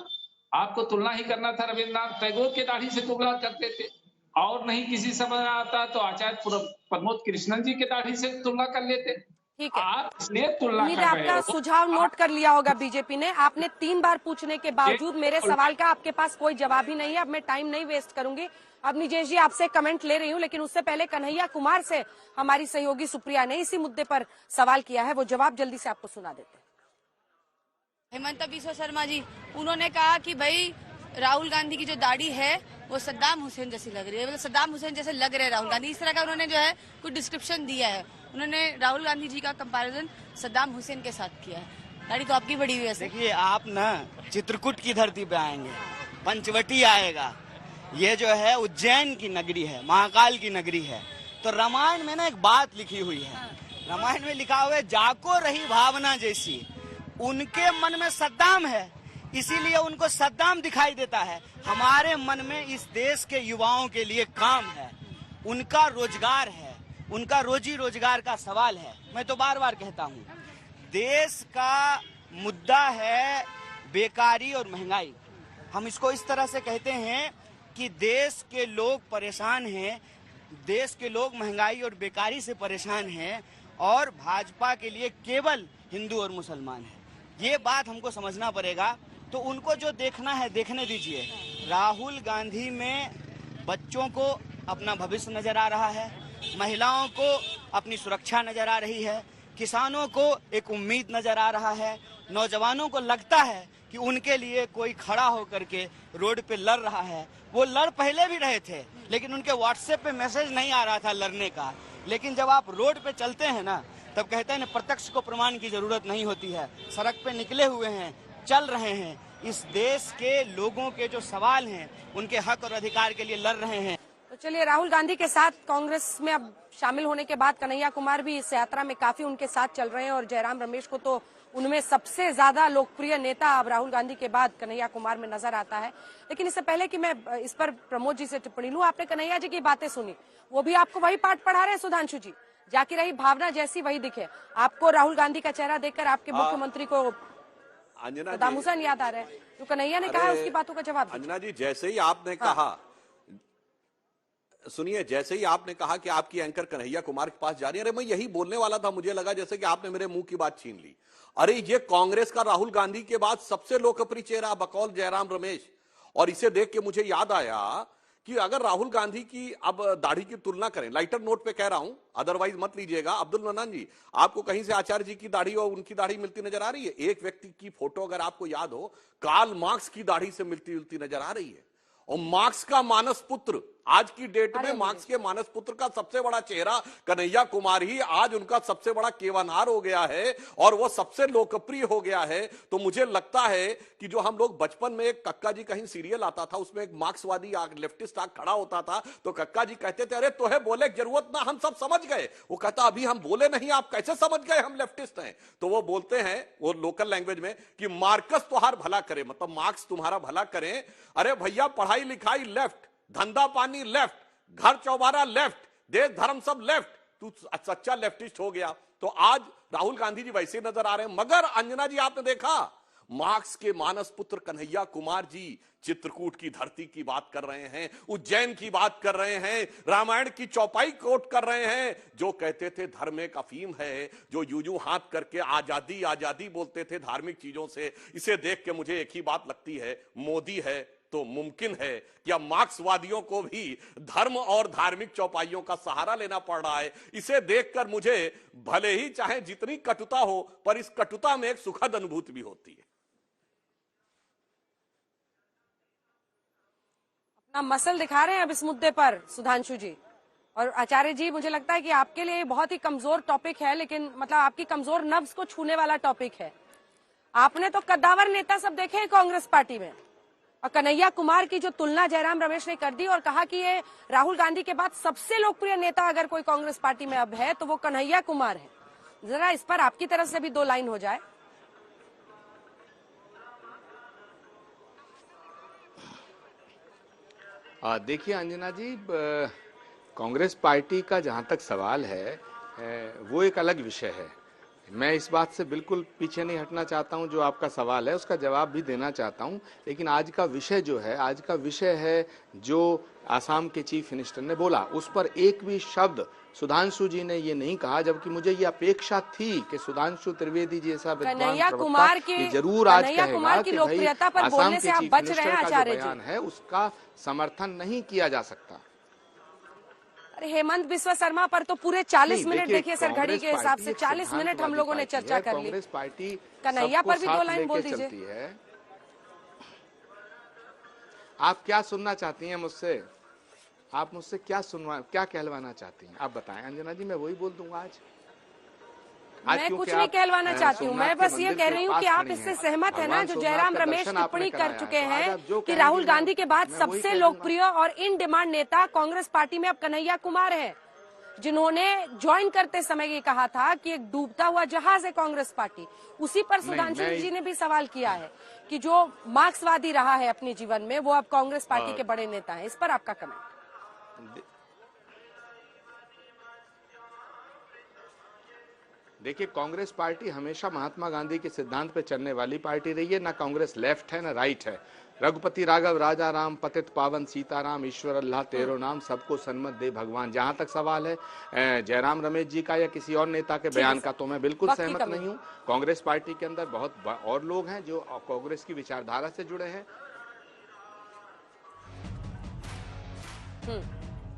आपको तुलना ही करना था रविन्द्रनाथ टैगोर की दाढ़ी से तुलना करते थे, और नहीं किसी समझ आता तो आचार्य प्रमोद कृष्णन जी की दाढ़ी से तुलना कर लेते। ठीक है, आप इसलिए तुलना उम्मीद कर है रहे आपका हो। सुझाव नोट कर लिया होगा बीजेपी ने। आपने 3 बार पूछने के बावजूद मेरे सवाल का आपके पास कोई जवाब ही नहीं है। अब मैं टाइम नहीं वेस्ट करूंगी। अब निजेश जी आपसे कमेंट ले रही हूं, लेकिन उससे पहले कन्हैया कुमार से हमारी सहयोगी सुप्रिया ने इसी मुद्दे पर सवाल किया है, वो जवाब जल्दी से आपको सुना देते हैं। हेमंत बिश्व शर्मा जी, उन्होंने कहा कि भाई राहुल गांधी की जो दाढ़ी है वो सद्दाम हुसैन जैसी लग रही है, मतलब सद्दाम हुसैन जैसे लग रहे राहुल गांधी, इस तरह का उन्होंने जो है कुछ डिस्क्रिप्शन दिया है। उन्होंने राहुल गांधी जी का कंपैरिजन सद्दाम हुसैन के साथ किया है। दाढ़ी तो आपकी बड़ी हुई है। देखिए, आप ना चित्रकूट की धरती पे आएंगे, पंचवटी आएगा, ये जो है उज्जैन की नगरी है, महाकाल की नगरी है। तो रामायण में ना एक बात लिखी हुई है, रामायण में लिखा हुआ है, जाको रही भावना जैसी, उनके मन में सद्दाम है, इसीलिए उनको सद्दाम दिखाई देता है। हमारे मन में इस देश के युवाओं के लिए काम है, उनका रोजगार है, उनका रोजी रोजगार का सवाल है। मैं तो बार बार कहता हूँ, देश का मुद्दा है बेकारी और महंगाई। हम इसको इस तरह से कहते हैं कि देश के लोग परेशान हैं, देश के लोग महंगाई और बेकारी से परेशान हैं, और भाजपा के लिए केवल हिंदू और मुसलमान है। ये बात हमको समझना पड़ेगा। तो उनको जो देखना है देखने दीजिए। राहुल गांधी में बच्चों को अपना भविष्य नजर आ रहा है, महिलाओं को अपनी सुरक्षा नजर आ रही है, किसानों को एक उम्मीद नजर आ रहा है, नौजवानों को लगता है कि उनके लिए कोई खड़ा होकर के रोड पे लड़ रहा है। वो लड़ पहले भी रहे थे, लेकिन उनके व्हाट्सएप पे मैसेज नहीं आ रहा था लड़ने का। लेकिन जब आप रोड पे चलते हैं ना, तब कहते हैं प्रत्यक्ष को प्रमाण की जरूरत नहीं होती है। सड़क पे निकले हुए हैं, चल रहे हैं, इस देश के लोगों के जो सवाल हैं उनके हक और अधिकार के लिए लड़ रहे हैं। तो चलिए, राहुल गांधी के साथ कांग्रेस में अब शामिल होने के बाद कन्हैया कुमार भी इस यात्रा में काफी उनके साथ चल रहे हैं, और जयराम रमेश को तो उनमें सबसे ज्यादा लोकप्रिय नेता अब राहुल गांधी के बाद कन्हैया कुमार में नजर आता है। लेकिन इससे पहले कि मैं इस पर प्रमोद जी से टिप्पणी लूं, आपने कन्हैया जी की बातें सुनी, वो भी आपको वही पाठ पढ़ा रहे हैं सुधांशु जी, जाकी रही भावना जैसी वही दिखे। आपको राहुल गांधी का चेहरा देखकर आपके मुख्यमंत्री को सद्दाम हुसैन याद आ रहे हैं। जो कन्हैया ने कहा उसकी बातों का जवाब। अंजना जी, जैसे ही आपने कहा, सुनिए, जैसे ही आपने कहा कि आपकी एंकर कन्हैया कुमार के पास जा रही है, अरे मैं यही बोलने वाला था, मुझे लगा जैसे कि आपने मेरे मुंह की बात छीन ली। अरे ये कांग्रेस का राहुल गांधी के बाद सबसे लोकप्रिय चेहरा बकौल जयराम रमेश, और इसे देख के मुझे याद आया कि अगर राहुल गांधी की अब दाढ़ी की तुलना करें, लाइटर नोट पे कह रहा हूं, अदरवाइज मत लीजिएगा। अब्दुल मन्नान जी, आपको कहीं से आचार्य जी की दाढ़ी और उनकी दाढ़ी मिलती नजर आ रही है? एक व्यक्ति की फोटो अगर आपको याद हो, कार्ल मार्क्स की दाढ़ी से मिलती जुलती नजर आ रही है। और मार्क्स का मानस पुत्र आज की डेट में मार्क्स के मानस पुत्र का सबसे बड़ा चेहरा कन्हैया कुमार ही आज उनका सबसे बड़ा केवानार हो गया है और वो सबसे लोकप्रिय हो गया है। तो मुझे लगता है कि जो हम लोग बचपन में एक कक्का जी कहीं सीरियल आता था, उसमें एक मार्क्सवादी लेफ्टिस्ट खड़ा होता था, तो कक्का जी कहते थे, अरे तोहे बोले की जरूरत ना, हम सब समझ गए। वो कहता अभी हम बोले नहीं, आप कैसे समझ गए हम लेफ्टिस्ट हैं? तो वो बोलते हैं वो लोकल लैंग्वेज में कि मार्कस तुम्हारा भला करे, मतलब मार्क्स तुम्हारा भला करें। अरे भैया पढ़ाई लिखाई लेफ्ट, धंधा पानी लेफ्ट, घर चौबारा लेफ्ट, देश धर्म सब लेफ्ट, तू सच्चा लेफ्टिस्ट हो गया। तो आज राहुल गांधी जी वैसे नजर आ रहे हैं। मगर अंजना जी आपने देखा मार्क्स के मानस पुत्र कन्हैया कुमार जी चित्रकूट की धरती की बात कर रहे हैं, उज्जैन की बात कर रहे हैं, रामायण की चौपाई कोट कर रहे हैं। जो कहते थे धर्म एक अफीम है, जो यूं हाथ करके आजादी आजादी बोलते थे धार्मिक चीजों से, इसे देख के मुझे एक ही बात लगती है, मोदी है तो मुमकिन है क्या मार्क्सवादियों को भी धर्म और धार्मिक चौपाइयों का सहारा लेना पड़ रहा है। इसे देखकर मुझे भले ही चाहे जितनी कटुता हो, पर इस कटुता में एक सुखद अनुभूति भी होती है। अपना मसल दिखा रहे हैं अब इस मुद्दे पर सुधांशु जी और आचार्य जी। मुझे लगता है कि आपके लिए बहुत ही कमजोर टॉपिक है, लेकिन मतलब आपकी कमजोर नब्ज को छूने वाला टॉपिक है। आपने तो कद्दावर नेता सब देखे हैं कांग्रेस पार्टी में, और कन्हैया कुमार की जो तुलना जयराम रमेश ने कर दी और कहा कि ये राहुल गांधी के बाद सबसे लोकप्रिय नेता अगर कोई कांग्रेस पार्टी में अब है तो वो कन्हैया कुमार है। जरा इस पर आपकी तरफ से भी 2 लाइन हो जाए। देखिए अंजना जी, कांग्रेस पार्टी का जहां तक सवाल है वो एक अलग विषय है। मैं इस बात से बिल्कुल पीछे नहीं हटना चाहता हूं, जो आपका सवाल है उसका जवाब भी देना चाहता हूं, लेकिन आज का विषय जो है, आज का विषय है जो आसाम के चीफ मिनिस्टर ने बोला, उस पर एक भी शब्द सुधांशु जी ने ये नहीं कहा, जबकि मुझे ये अपेक्षा थी कि सुधांशु त्रिवेदी जी ऐसा कन्हैया कुमार की जरूर आज कहेगा कि भाई आसाम के चीफ मिनिस्टर का जो बयान है उसका समर्थन नहीं किया जा सकता। अरे हेमंत बिस्वा शर्मा पर तो पूरे 40 मिनट देखिए सर, घड़ी के हिसाब से 40 मिनट हम लोगों ने चर्चा कर ली। कांग्रेस पार्टी कन्हैया पर भी 2 लाइन बोल दीजिए। आप क्या सुनना चाहती हैं मुझसे? आप मुझसे क्या कहलवाना चाहती हैं? आप बताएं अंजना जी, मैं वही बोल दूंगा आज। मैं कुछ नहीं कहलवाना चाहती हूँ, मैं बस ये कह रही हूँ कि आप इससे सहमत है ना, जो जयराम रमेश टिप्पणी कर चुके हैं कि राहुल गांधी के बाद सबसे लोकप्रिय और इन डिमांड नेता कांग्रेस पार्टी में अब कन्हैया कुमार है, जिन्होंने ज्वाइन करते समय ये कहा था कि एक डूबता हुआ जहाज है कांग्रेस पार्टी। उसी पर सुधांशु जी ने भी सवाल किया है कि जो मार्क्सवादी रहा है अपने जीवन में वो अब कांग्रेस पार्टी के बड़े नेता है। इस पर आपका कमेंट? देखिए, कांग्रेस पार्टी हमेशा महात्मा गांधी के सिद्धांत पे चलने वाली पार्टी रही है। ना कांग्रेस लेफ्ट है ना राइट है। रघुपति राघव राजा राम पतित पावन सीताराम ईश्वर अल्लाह तेरो नाम सबको सन्मत दे भगवान। जहां तक सवाल है जयराम रमेश जी का या किसी और नेता के बयान का, तो मैं बिल्कुल सहमत नहीं हूं। कांग्रेस पार्टी के अंदर बहुत और लोग हैं जो कांग्रेस की विचारधारा से जुड़े हैं।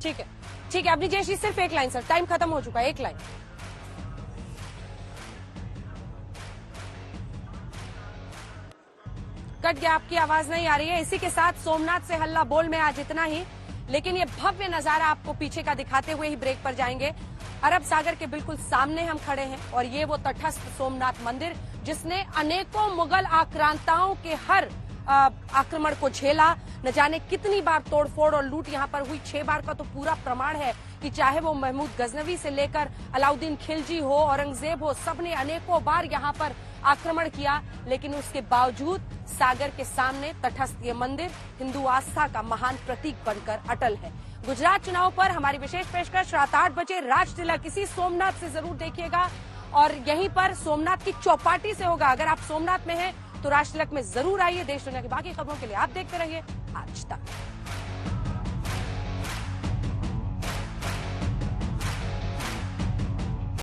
ठीक है, ठीक है। अभी जयश्री सिर्फ 1 लाइन सर, टाइम खत्म हो चुका है, 1 लाइन। कट गया, आपकी आवाज नहीं आ रही है। इसी के साथ सोमनाथ से हल्ला बोल में आज इतना ही, लेकिन ये भव्य नजारा आपको पीछे का दिखाते हुए ही ब्रेक पर जाएंगे। अरब सागर के बिल्कुल सामने हम खड़े हैं और ये वो तटस्थ सोमनाथ मंदिर जिसने अनेकों मुगल आक्रांताओं के हर आक्रमण को झेला। न जाने कितनी बार तोड़फोड़ और लूट यहाँ पर हुई, 6 बार का तो पूरा प्रमाण है कि चाहे वो महमूद गजनवी से लेकर अलाउद्दीन खिलजी हो, औरंगजेब हो, सबने अनेकों बार यहाँ पर आक्रमण किया। लेकिन उसके बावजूद सागर के सामने तटस्थ ये मंदिर हिंदू आस्था का महान प्रतीक बनकर अटल है। गुजरात चुनाव पर हमारी विशेष पेशकश रात 8 बजे राज तिलक इसी सोमनाथ से जरूर देखिएगा और यहीं पर सोमनाथ की चौपाटी से होगा। अगर आप सोमनाथ में हैं तो राज तिलक में जरूर आइए। देश दुनिया की बाकी खबरों के लिए आप देखते रहिए आज तक।